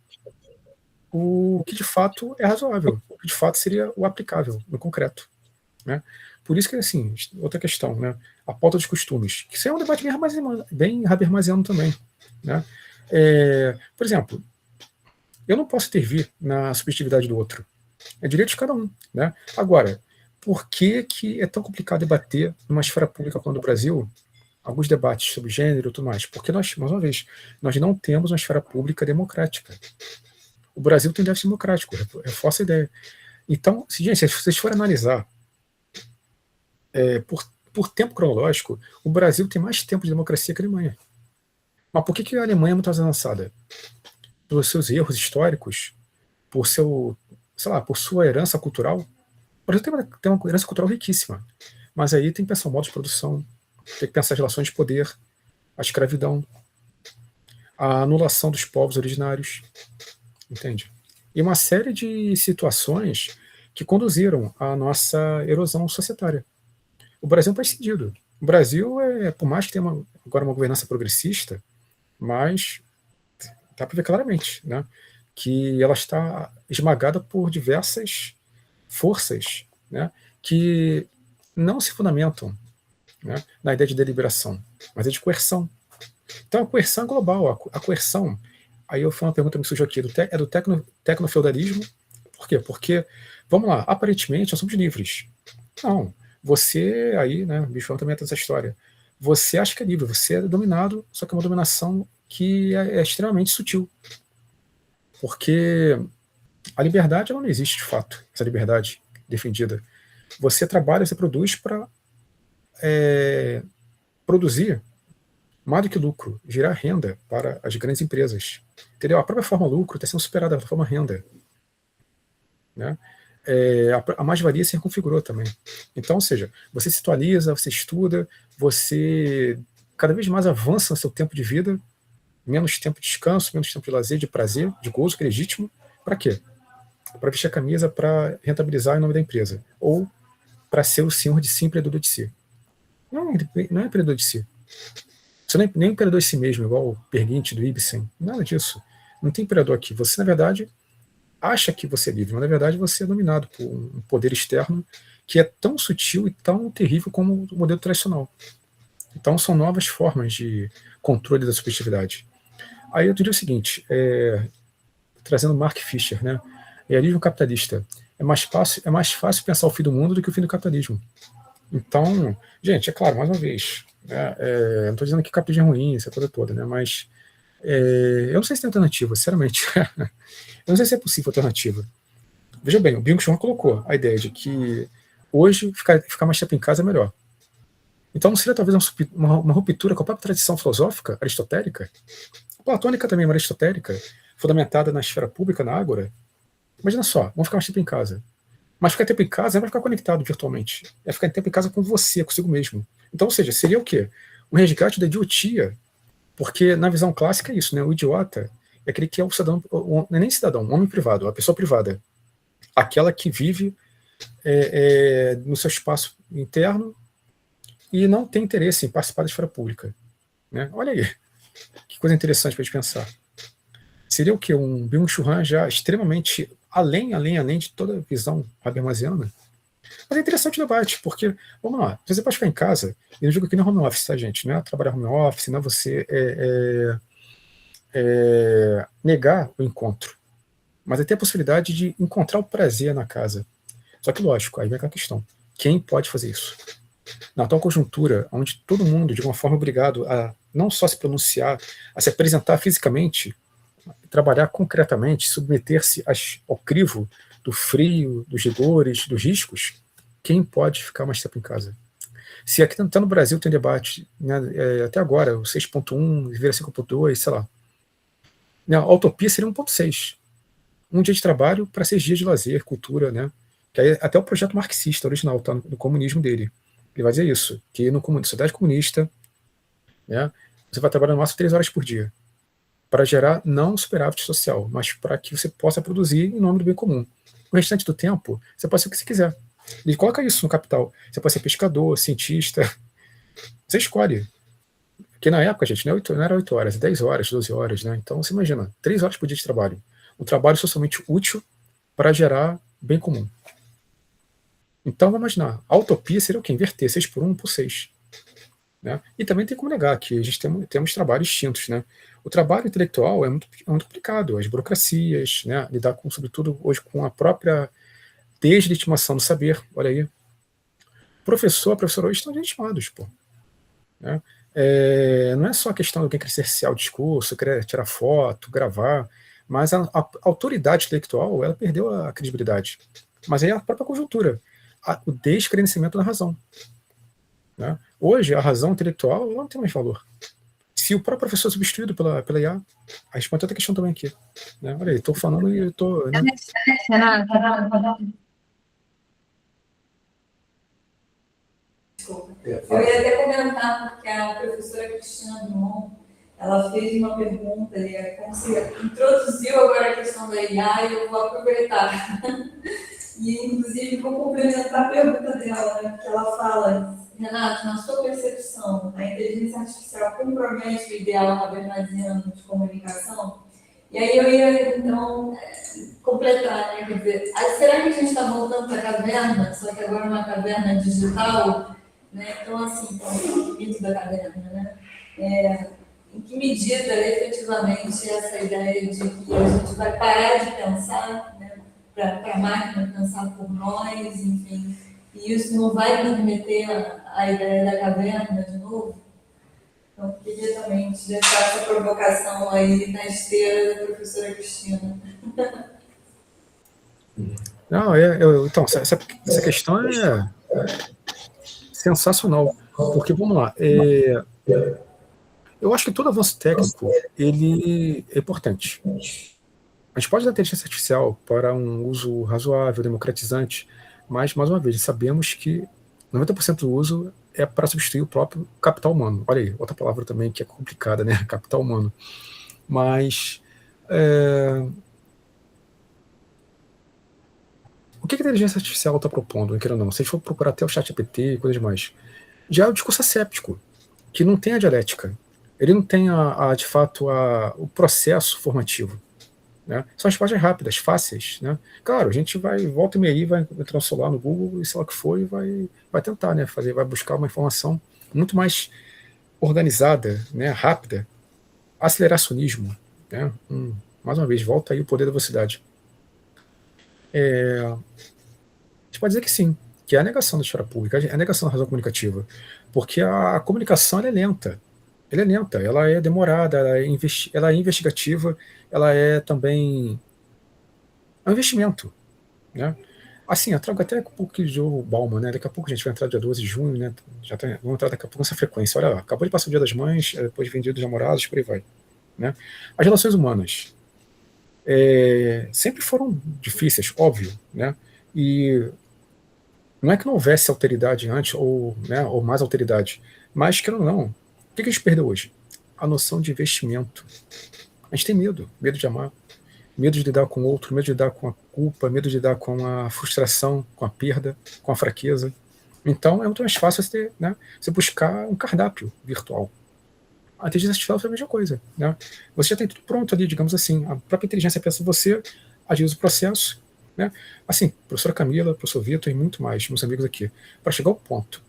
o que de fato é razoável, o que de fato seria o aplicável no concreto, né? Por isso que, assim, outra questão, né? A pauta dos costumes, que isso é um debate bem habermasiano também, né? Por exemplo, eu não posso intervir na subjetividade do outro. É direito de cada um, né? Agora, por que é tão complicado debater numa esfera pública como a do Brasil alguns debates sobre gênero e tudo mais? Porque nós, mais uma vez, nós não temos uma esfera pública democrática. O Brasil tem déficit democrático, reforça a ideia. Então, gente, se vocês forem analisar por tempo cronológico, o Brasil tem mais tempo de democracia que a Alemanha. Mas por que a Alemanha é muito mais avançada? Pelos seus erros históricos, por sua herança cultural. O Brasil tem uma herança cultural riquíssima, mas aí tem que pensar o modo de produção, tem que pensar as relações de poder, a escravidão, a anulação dos povos originários, entende? E uma série de situações que conduziram à nossa erosão societária. O Brasil é um país cedido. O Brasil, por mais que tenha agora uma governança progressista, mas dá para ver claramente, né, que ela está esmagada por diversas forças, né, que não se fundamentam, né, na ideia de deliberação, mas é de coerção. Então a coerção é global, a coerção. Aí eu faço uma pergunta que me surgiu aqui, é do tecnofeudalismo. Por quê? Porque, vamos lá, aparentemente nós somos livres. Não, você aí, né, o Bicho também tem essa história, você acha que é livre, você é dominado, só que é uma dominação que é extremamente sutil. Porque a liberdade ela não existe de fato, essa liberdade defendida. Você trabalha, você produz para produzir mais do que lucro, gerar renda para as grandes empresas. Entendeu? A própria forma lucro está sendo superada pela forma renda. Né? A mais-valia se reconfigurou também. Então, ou seja, você se atualiza, você estuda, você cada vez mais avança no seu tempo de vida, menos tempo de descanso, menos tempo de lazer, de prazer, de gozo, que é legítimo. Para quê? Para vestir a camisa, para rentabilizar em nome da empresa. Ou para ser o senhor de si, empreendedor de si. Não é empreendedor de si. Você nem é imperador de si mesmo, igual o Perguinte do Ibsen. Nada disso. Não tem imperador aqui. Você, na verdade, acha que você é livre, mas, na verdade, você é dominado por um poder externo que é tão sutil e tão terrível como o modelo tradicional. Então, são novas formas de controle da subjetividade. Aí eu diria o seguinte, trazendo Mark Fisher, né? Realismo capitalista. É mais fácil pensar o fim do mundo do que o fim do capitalismo. Então, gente, é claro, mais uma vez, né, eu não estou dizendo que capitalismo é ruim, essa coisa toda, né, mas eu não sei se tem alternativa, sinceramente. Eu não sei se é possível alternativa. Veja bem, o Byung-Chul colocou a ideia de que hoje ficar mais tempo em casa é melhor. Então não seria talvez uma ruptura com a própria tradição filosófica aristotélica? Platônica também, mas aristotélica, fundamentada na esfera pública, na ágora. Imagina só, vamos ficar mais tempo em casa. Mas ficar tempo em casa não vai ficar conectado virtualmente. É ficar tempo em casa com você, consigo mesmo. Então, ou seja, seria o quê? Um resgate da idiotia. Porque na visão clássica é isso, né? O idiota é aquele que é o cidadão, não é nem cidadão, um homem privado, a pessoa privada. Aquela que vive no seu espaço interno e não tem interesse em participar da esfera pública. Né? Olha aí, que coisa interessante para a gente pensar. Seria o quê? Um Byung-Chul Han já extremamente além de toda a visão habermasiana. Mas é interessante o debate, porque, vamos lá, você pode ficar em casa, e eu digo que não é home office, tá, gente? Não é trabalhar home office, não é você negar o encontro. Mas é ter a possibilidade de encontrar o prazer na casa. Só que, lógico, aí vem aquela questão. Quem pode fazer isso? Na atual conjuntura, onde todo mundo, de uma forma, é obrigado a não só se pronunciar, a se apresentar fisicamente, trabalhar concretamente, submeter-se ao crivo do frio, dos rigores, dos riscos, quem pode ficar mais tempo em casa? Se aqui no Brasil tem debate, né, até agora, o 6.1 vira 5.2, sei lá. A utopia seria 1.6. Um dia de trabalho para 6 dias de lazer, cultura, né? Que aí, até o projeto marxista original, tá, no comunismo dele. Ele vai dizer isso, que na sociedade comunista, né, você vai trabalhar no máximo 3 horas por dia, para gerar não superávit social, mas para que você possa produzir em nome do bem comum. O restante do tempo, você pode ser o que você quiser. Ele coloca isso no capital. Você pode ser pescador, cientista. Você escolhe. Porque na época, gente, não era 8 horas, é 10 horas, 12 horas, né? Então, você imagina, 3 horas por dia de trabalho. Um trabalho socialmente útil para gerar bem comum. Então, vamos imaginar, a utopia seria o quê? Inverter 6 por 1 por 6. Né? E também tem como negar que a gente temos trabalhos distintos. Né? O trabalho intelectual é muito complicado, as burocracias, né? Lidar sobretudo hoje com a própria deslegitimação do saber. Olha aí, professor hoje estão legitimados, pô. Né? Não é só a questão de alguém querer cercear o discurso, querer tirar foto, gravar, mas a autoridade intelectual ela perdeu a credibilidade. Mas aí a própria conjuntura, o descredenciamento da razão. Né? Hoje, a razão intelectual não tem mais valor. se o próprio professor é substituído pela IA, a gente pode ter outra questão também aqui. Né? Olha aí, estou falando e estou... Né? Desculpa. Eu ia até comentar, porque a professora Cristina Dumont, ela fez uma pergunta, e é como se introduziu agora a questão da IA, e eu vou aproveitar. E, inclusive, vou complementar a pergunta dela, né, que ela fala: Renato, na sua percepção, a inteligência artificial compromete o ideal habermasiano de comunicação? E aí eu ia, então, completar, né? Quer dizer, será que a gente está voltando para a caverna, só que agora uma caverna digital? Né? Então, assim, o mito da caverna, né? Em que medida, efetivamente, essa ideia de que a gente vai parar de pensar, né, para a máquina pensar por nós, enfim, e isso não vai nos remeter à ideia da caverna de novo? Então, queria também te deixar essa provocação aí na esteira da professora Cristina. Não, então, essa questão é sensacional, porque, vamos lá, eu acho que todo avanço técnico, ele é importante. A gente pode dar inteligência artificial para um uso razoável, democratizante, mas, mais uma vez, sabemos que 90% do uso é para substituir o próprio capital humano. Olha aí, outra palavra também que é complicada, né? Capital humano. Mas o que a inteligência artificial está propondo, querendo ou não? Se a gente for procurar até o ChatGPT e coisas mais, já é o discurso asséptico, que não tem a dialética. Ele não tem, de fato, o processo formativo. Né? São respostas rápidas, fáceis. Né? Claro, a gente volta e meia, vai entrar no celular, no Google, e sei lá o que for, e vai tentar, né, vai buscar uma informação muito mais organizada, né, rápida. Aceleracionismo. Né? Mais uma vez, volta aí o poder da velocidade. A gente pode dizer que sim, que é a negação da esfera pública, é a negação da razão comunicativa, porque a comunicação ela é lenta. Ela é lenta, ela é demorada, ela é investigativa, ela é também um investimento. Né? Assim, eu trago até um pouco de Joe Bauman, né? Daqui a pouco a gente vai entrar dia 12 de junho, né? Vamos entrar daqui a pouco nessa frequência. Olha lá, acabou de passar o Dia das Mães, depois vem o Dia dos Namorados, por aí vai. Né? As relações humanas sempre foram difíceis, óbvio, né? E não é que não houvesse alteridade antes, ou mais alteridade, mas que não. O que a gente perdeu hoje? A noção de investimento. A gente tem medo de amar, medo de lidar com o outro, medo de lidar com a culpa, medo de lidar com a frustração, com a perda, com a fraqueza. Então é muito mais fácil você buscar um cardápio virtual. A inteligência artificial foi a mesma coisa. Né? Você já tem tudo pronto ali, digamos assim. A própria inteligência pensa em você, agiliza o processo. Né? Assim, professora Camila, professor Vitor e muito mais, meus amigos aqui, para chegar ao ponto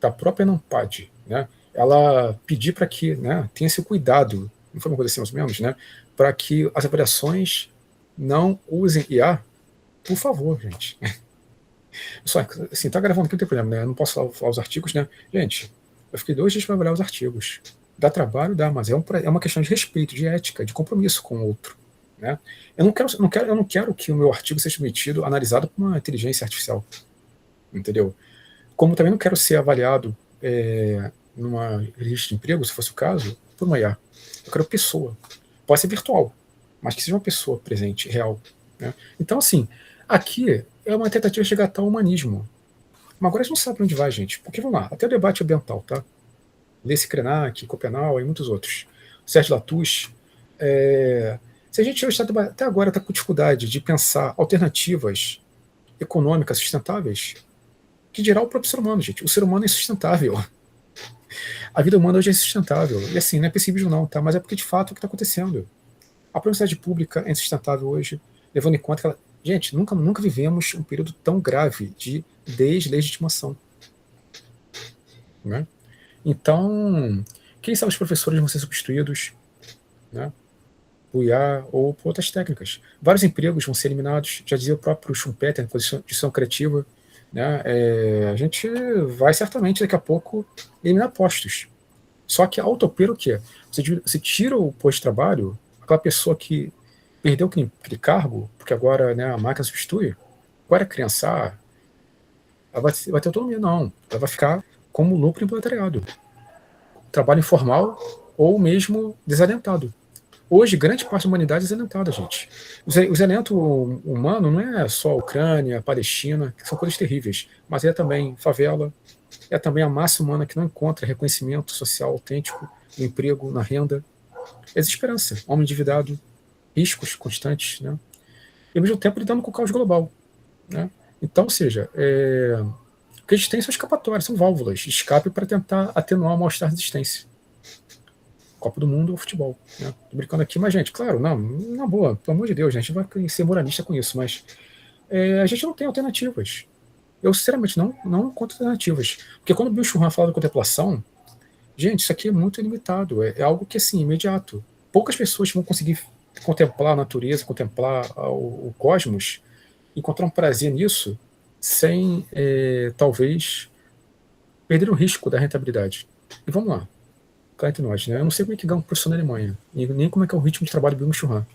da própria NumPad, né, ela pedir para que tenha esse cuidado, não foi uma coisa assim mais ou menos, né, para que as avaliações não usem IA, por favor, gente. Só, assim, tá gravando aqui, não tem problema, né, eu não posso falar os artigos, né, gente, eu fiquei 2 dias para avaliar os artigos, dá trabalho, dá, mas é uma questão de respeito, de ética, de compromisso com o outro. Né? Eu não quero que o meu artigo seja submetido, analisado por uma inteligência artificial. Entendeu? Como também não quero ser avaliado numa lista de emprego, se fosse o caso, por uma IA. Eu quero pessoa. Pode ser virtual, mas que seja uma pessoa presente, real. Né? Então, assim, aqui é uma tentativa de chegar ao humanismo. Mas agora a gente não sabe para onde vai, gente. Porque, vamos lá, até o debate ambiental, tá? Lesse Krenak, Copenau e muitos outros. Sérgio Latouche. Se a gente hoje até agora está com dificuldade de pensar alternativas econômicas sustentáveis, que dirá o próprio ser humano, gente. O ser humano é insustentável. A vida humana hoje é insustentável. E assim, não é pessimismo não, tá? Mas é porque de fato é o que está acontecendo. A universidade pública é insustentável hoje, levando em conta que gente, nunca vivemos um período tão grave de deslegitimação. Né? Então, quem sabe os professores vão ser substituídos, né? Por IA ou por outras técnicas. Vários empregos vão ser eliminados, já dizia o próprio Schumpeter, na posição criativa. Né? A gente vai certamente daqui a pouco eliminar postos. Só que a utopia é o quê? Você tira o posto de trabalho, aquela pessoa que perdeu aquele cargo, porque agora a máquina substitui, agora a criança, ela vai ter autonomia, não. Ela vai ficar como lucro em proletariado. Trabalho informal, ou mesmo desalentado. Hoje, grande parte da humanidade é desalentada, gente. O desalento humano não é só a Ucrânia, a Palestina, que são coisas terríveis, mas é também favela, é também a massa humana que não encontra reconhecimento social autêntico no emprego, na renda. É desesperança, homem endividado, riscos constantes, né? E ao mesmo tempo lidando com o caos global, né? Então, ou seja, o que a gente tem são escapatórias, são válvulas de escape para tentar atenuar o mal-estar da existência. Copa do Mundo ou futebol, né? Tô brincando aqui, mas, gente, claro, não, na boa, pelo amor de Deus, né? A gente vai ser moralista com isso, mas a gente não tem alternativas. Eu, sinceramente, não encontro alternativas. Porque quando o Bill Churran fala de contemplação, gente, isso aqui é muito limitado, é algo que, assim, imediato. Poucas pessoas vão conseguir contemplar a natureza, contemplar o cosmos, encontrar um prazer nisso, sem, talvez, perder o risco da rentabilidade. E vamos lá, cá entre nós, né? Eu não sei como é que ganha um professor na Alemanha, nem como é que é o ritmo de trabalho do Bill Churran.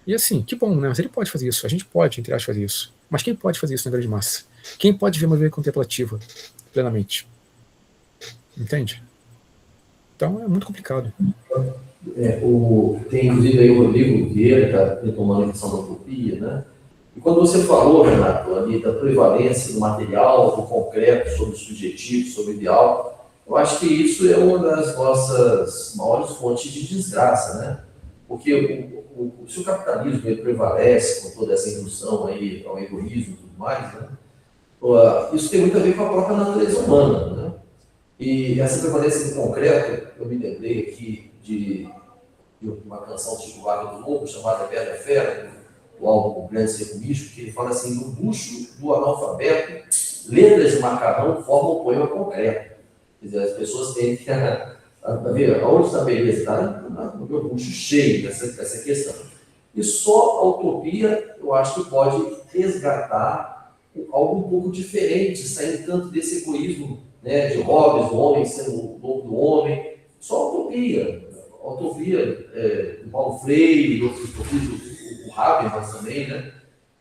E assim, que bom, né? Mas ele pode fazer isso, a gente pode, entre aspas, fazer isso. Mas quem pode fazer isso na grande massa? Quem pode ver uma vida contemplativa plenamente? Entende? Então é muito complicado. Tem inclusive aí o Rodrigo Vieira, está retomando a questão da utopia, né? E quando você falou, Renato, ali da prevalência do material, do concreto, sobre o subjetivo, sobre o ideal, eu acho que isso é uma das nossas maiores fontes de desgraça, né? Porque se o capitalismo ele prevalece com toda essa indução aí ao egoísmo e tudo mais, né? Isso tem muito a ver com a própria natureza humana, né? E essa prevalência do concreto, eu me lembrei aqui de uma canção de Chico Wagner do Lobo, chamada Bela Fera, do álbum Grande Seco Místico, que ele fala assim: no bucho do analfabeto, letras de macarrão formam um poema concreto. Quer dizer, as pessoas têm que ver aonde está a beleza, está no meu bucho cheio dessa questão. E só a utopia, eu acho que pode resgatar algo um pouco diferente, saindo tanto desse egoísmo, né, de Hobbes, do homem sendo o lobo do homem. Só a utopia. A utopia do Paulo Freire, de outros utopistas, o Habermas também, né?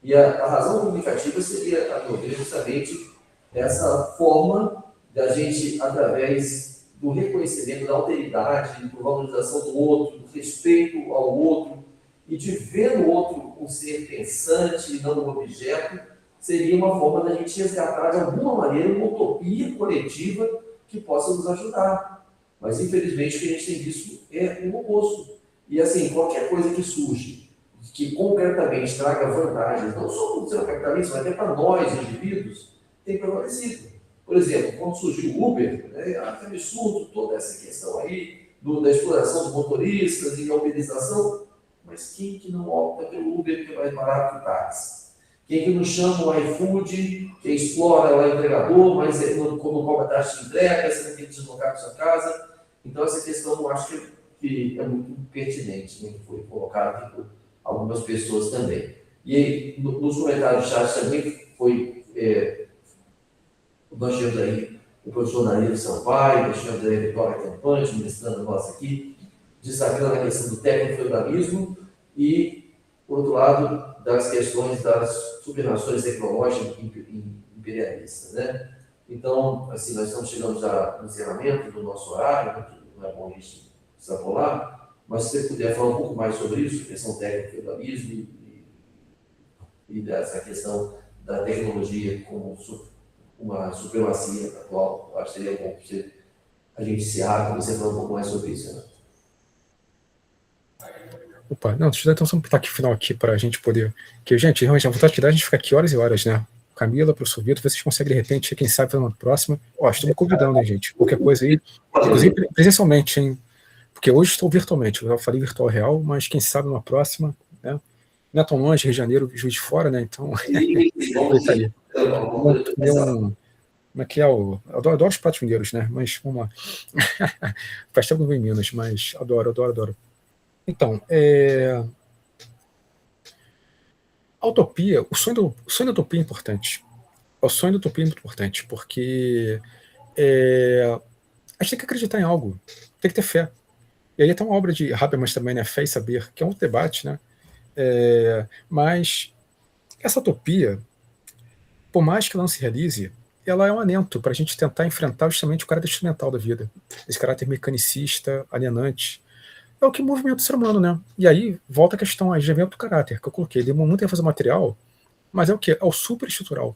E a razão comunicativa seria, a meu ver, justamente essa forma da gente, através do reconhecimento da alteridade, da valorização do outro, do respeito ao outro, e de ver no outro um ser pensante e não um objeto, seria uma forma da gente resgatar, de alguma maneira, uma utopia coletiva que possa nos ajudar. Mas, infelizmente, o que a gente tem visto é o oposto. E, assim, qualquer coisa que surge, que concretamente traga vantagens, não só para o seu capitalismo, mas até para nós, indivíduos, tem prevalecido. Por exemplo, quando surgiu o Uber, né, é absurdo toda essa questão aí da exploração dos motoristas e da uberização, mas quem que não opta pelo Uber, que é mais barato que o táxi? Quem que não chama o iFood, que explora o entregador, mas quando cobra taxa de entrega, você não tem que deslocar para sua casa. Então, essa questão eu acho que é muito pertinente, né, que foi colocada aqui por algumas pessoas também. E aí, nos comentários do chat também nós tivemos aí o professor Danilo Sampaio, nós tivemos aí a Vitória Campante, ministrando nossa aqui, destacando a questão do tecnofeudalismo e, por outro lado, das questões das supranações tecnológicas imperialistas, né? Então, assim, nós estamos chegando já no encerramento do nosso horário, né, que não é bom a gente extrapolar, mas se você puder falar um pouco mais sobre isso, questão tecno-feudalismo e dessa questão da tecnologia como uma supremacia atual, acho que seria bom a gente encerrar com você falar um pouco mais sobre isso, né? Opa, não, deixa eu dar então só um pitaco final aqui para a gente poder. Que, gente, realmente, a vontade que dá a gente ficar aqui horas e horas, né? Camila, professor Vitor, vocês conseguem, de repente, quem sabe, fazer uma próxima. Ó, estou me convidando, hein, gente? Qualquer coisa aí, inclusive presencialmente, hein? Porque hoje estou virtualmente, eu já falei virtual real, mas quem sabe uma próxima, né? Não é tão longe, Rio de Janeiro, Juiz de Fora, né? Então, vamos tá ali. Como é que é o. Eu adoro os pratos mineiros, né? Mas vamos lá. Faz tempo que não vem em Minas, mas adoro. Então, a utopia, o sonho da utopia é importante. O sonho da utopia é muito importante, porque a gente tem que acreditar em algo, tem que ter fé. E aí tem uma obra de Habermas também, né? Fé e Saber, que é um debate, né? Mas essa utopia, por mais que ela não se realize, ela é um anento para a gente tentar enfrentar justamente o caráter instrumental da vida, esse caráter mecanicista, alienante. É o que movimenta o ser humano, né? E aí volta a questão aí de evento do caráter, que eu coloquei. Deu muita ênfase material, mas é o quê? É o superestrutural.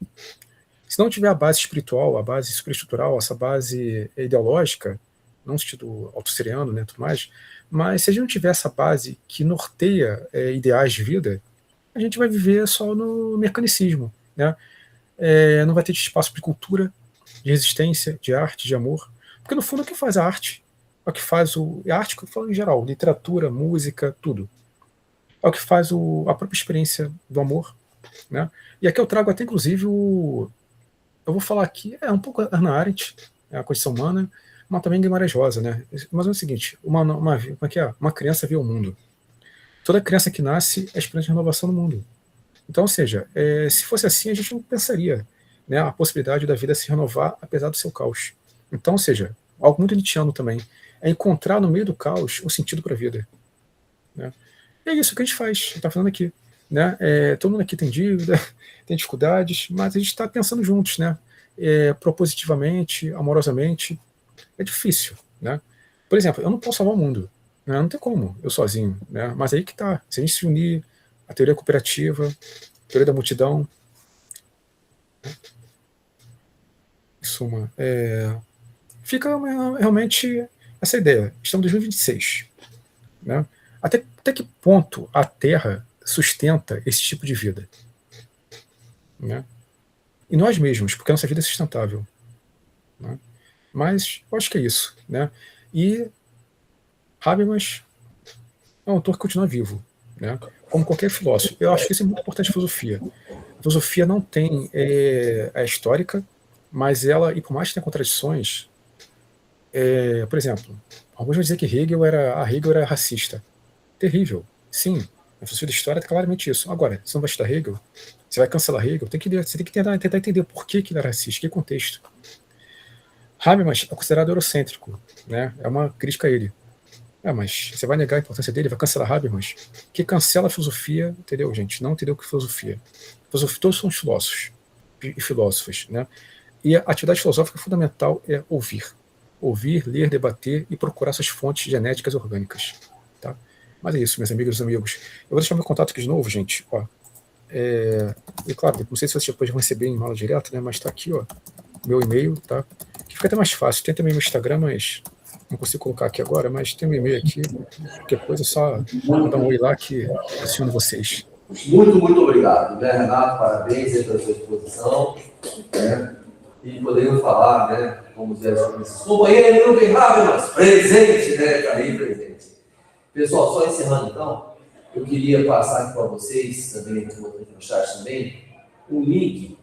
Se não tiver a base espiritual, a base superestrutural, essa base ideológica, não no sentido autosseriano, né, tudo mais, mas se a gente não tiver essa base que norteia ideais de vida, a gente vai viver só no mecanicismo, né? Não vai ter espaço de cultura, de resistência, de arte, de amor, porque no fundo o que faz a arte, é o que faz a arte que eu falo em geral, literatura, música, tudo, é o que faz a própria experiência do amor, né? E aqui eu trago até inclusive eu vou falar aqui, um pouco Hannah Arendt, a condição humana, mas também Guimarães Rosa, né? Mas é o seguinte, uma criança vê o mundo. Toda criança que nasce é esperança de renovação no mundo. Então, ou seja, se fosse assim, a gente não pensaria, né, a possibilidade da vida se renovar apesar do seu caos. Então, ou seja, algo muito nietzschiano também, é encontrar no meio do caos um sentido para a vida. Né? E é isso que a gente faz, a gente está falando aqui. Né? Todo mundo aqui tem dívida, tem dificuldades, mas a gente está pensando juntos, né? Propositivamente, amorosamente. É difícil. Né? Por exemplo, eu não posso salvar o mundo. Né? Não tem como, eu sozinho. Né? Mas aí que está. Se a gente se unir, a teoria cooperativa, a teoria da multidão, em suma, fica realmente essa ideia. Estamos em 2026. Né? Até que ponto a Terra sustenta esse tipo de vida? Né? E nós mesmos, porque a nossa vida é sustentável. Né? Mas eu acho que é isso. Né? E Habermas é um autor que continua vivo, né? Como qualquer filósofo. Eu acho que isso é muito importante na filosofia. A filosofia não tem a histórica, mas ela, e por mais que tenha contradições, por exemplo, alguns vão dizer que Hegel era racista. Terrível. Sim, a filosofia da história é claramente isso. Agora, você não vai estudar Hegel? Você vai cancelar Hegel? Você tem que tentar entender por que ele era racista, que contexto. Habermas é considerado eurocêntrico, né? É uma crítica a ele. Mas você vai negar a importância dele, vai cancelar Habermas? Que cancela a filosofia, entendeu, gente? Não entendeu o que é filosofia. Todos são filósofos e filósofas, né? E a atividade filosófica fundamental é ouvir. Ouvir, ler, debater e procurar suas fontes genéticas e orgânicas. Tá? Mas é isso, meus amigos e amigos. Eu vou deixar meu contato aqui de novo, gente. Ó, e claro, não sei se você depois vão receber em aula direto, né? Mas está aqui, ó, meu e-mail, tá? Que fica até mais fácil. Tem também meu Instagram, mas não consigo colocar aqui agora, mas tem um e-mail aqui. Qualquer coisa, é só mandar um oi lá que aciono vocês. Muito obrigado, né, Renato? Parabéns pela sua exposição. Né? E poderíamos falar, né, como dizer assim, companheiro Newton Habermas, presente, né? Está aí presente. Pessoal, só encerrando então, eu queria passar aqui para vocês, também no chat também, um link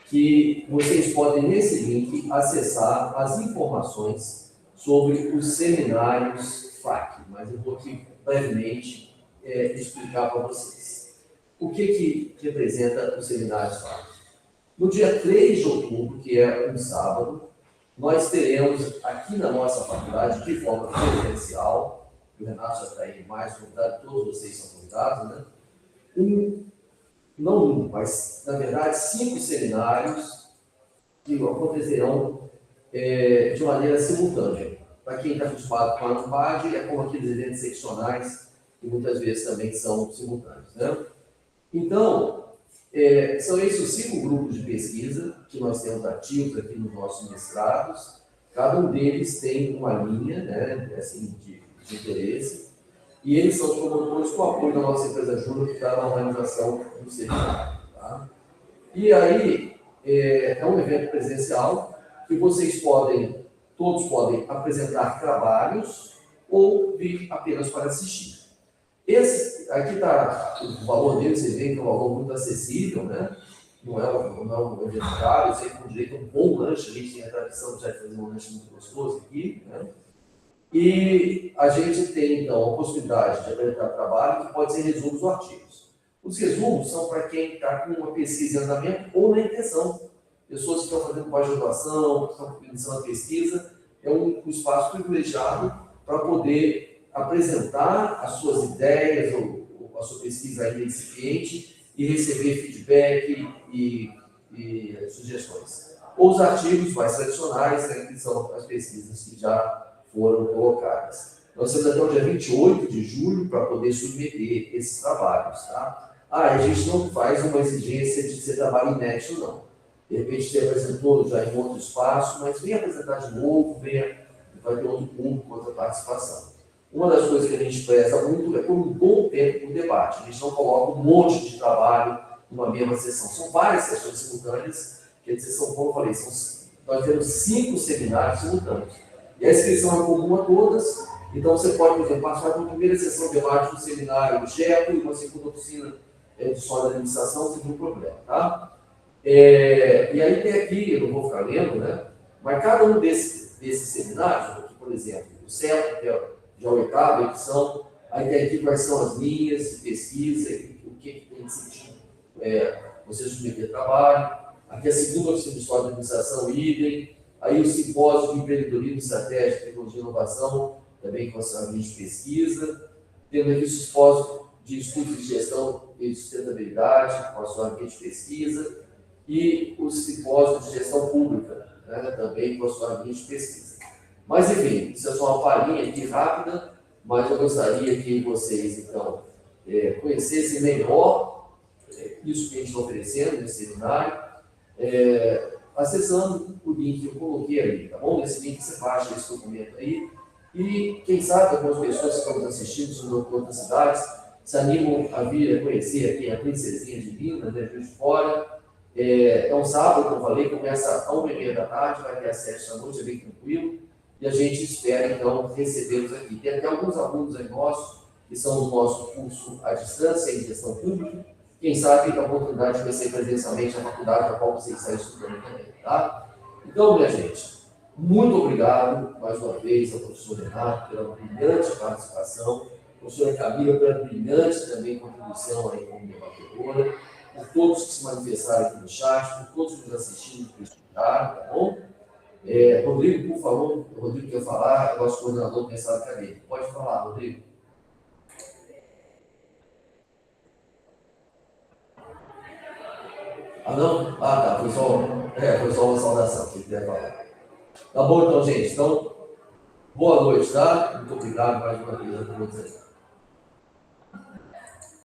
que vocês podem, nesse link, acessar as informações sobre os seminários FAC, mas eu vou aqui brevemente explicar para vocês. O que representa os seminários FAC? No dia 3 de outubro, que é um sábado, nós teremos aqui na nossa faculdade, de forma presencial, o Renato já está aí mais convidado, todos vocês são convidados, né? Mas, na verdade, 5 seminários que acontecerão de maneira simultânea. Para quem está acostumado com a ANPAD, é como aqueles eventos seccionais, que muitas vezes também são simultâneos. Né? Então, são esses os 5 grupos de pesquisa que nós temos ativos aqui nos nossos mestrados. Cada um deles tem uma linha, né, assim, de interesse, e eles são promotores com o apoio da nossa empresa Júnior, que está na organização do seminário. Tá? E aí, é um evento presencial que todos podem apresentar trabalhos ou vir apenas para assistir. Aqui está o valor dele, você vê que é um valor muito acessível, né? Não é um evento caro, você tem direito a um bom lanche, a gente tem a tradição de já fazer um lanche muito gostoso aqui, né? E a gente tem, então, a possibilidade de apresentar trabalho que pode ser resumos ou artigos. Os resumos são para quem está com uma pesquisa em andamento ou na intenção. Pessoas que estão fazendo pós-graduação, que estão iniciando a pesquisa, é um espaço privilegiado para poder apresentar as suas ideias ou a sua pesquisa aí incipiente e receber feedback e sugestões. ou os artigos mais tradicionais, né, que são as pesquisas que já foram colocadas. Nós temos até o dia 28 de julho para poder submeter esses trabalhos. Tá? A gente não faz uma exigência de ser trabalho inédito, não. De repente, você apresentou já em outro espaço, mas vem apresentar de novo, vai ter outro público, outra participação. Uma das coisas que a gente preza muito é por um bom tempo para o debate. A gente não coloca um monte de trabalho numa mesma sessão. São várias sessões simultâneas, quer dizer, são, como eu falei, nós temos 5 seminários simultâneos. E a inscrição é comum a todas, então você pode, por exemplo, participar de uma primeira sessão de debate do seminário do GEPO e uma segunda oficina de história da administração, sem nenhum problema, tá? E aí tem aqui, eu não vou ficar lendo, né? Mas cada um desses seminários, aqui, por exemplo, o CEP, que é já a 8ª edição, aí tem aqui quais são as linhas de pesquisa, o que tem de sentido você submeter trabalho, aqui a segunda oficina de história da administração, idem, aí o simpósio de empreendedorismo, estratégia, tecnologia e inovação, também com a linha de pesquisa, temos aqui o simpósio de estudos de gestão e sustentabilidade, com a sua linha de pesquisa, e o simpósio de gestão pública, né, também com a sua linha de pesquisa. Mas, enfim, isso é só uma palhinha aqui rápida, mas eu gostaria que vocês, então, conhecessem melhor isso que a gente está oferecendo nesse seminário, acessando o link que eu coloquei ali, tá bom? Nesse link você baixa esse documento aí, e quem sabe algumas pessoas que estão nos assistindo, são de outras cidades, se animam a vir a conhecer aqui a Princesinha de Minas, né, de Fora. É um sábado, como eu falei, começa às 1h30 da tarde, vai até às 7 da noite, é bem tranquilo, e a gente espera, então, recebê-los aqui. Tem até alguns alunos aí nossos, que são do nosso curso à distância, em gestão pública, quem sabe tem a oportunidade de conhecer presencialmente a faculdade da qual vocês estão estudando também, tá? Então, minha gente, muito obrigado, mais uma vez, ao professor Renato, pela brilhante participação, a professora Camila, pela brilhante também contribuição aí como debatedora, por todos que se manifestaram aqui no chat, por todos que nos assistiram, que escutaram, tá bom? Rodrigo, por favor, o Rodrigo quer falar, é o nosso coordenador do mestrado acadêmico. Pode falar, Rodrigo. Ah, não? Ah, tá, foi só uma saudação que queria falar. Tá bom, então, gente. Então, boa noite, tá? Muito obrigado mais uma vez a todos aí.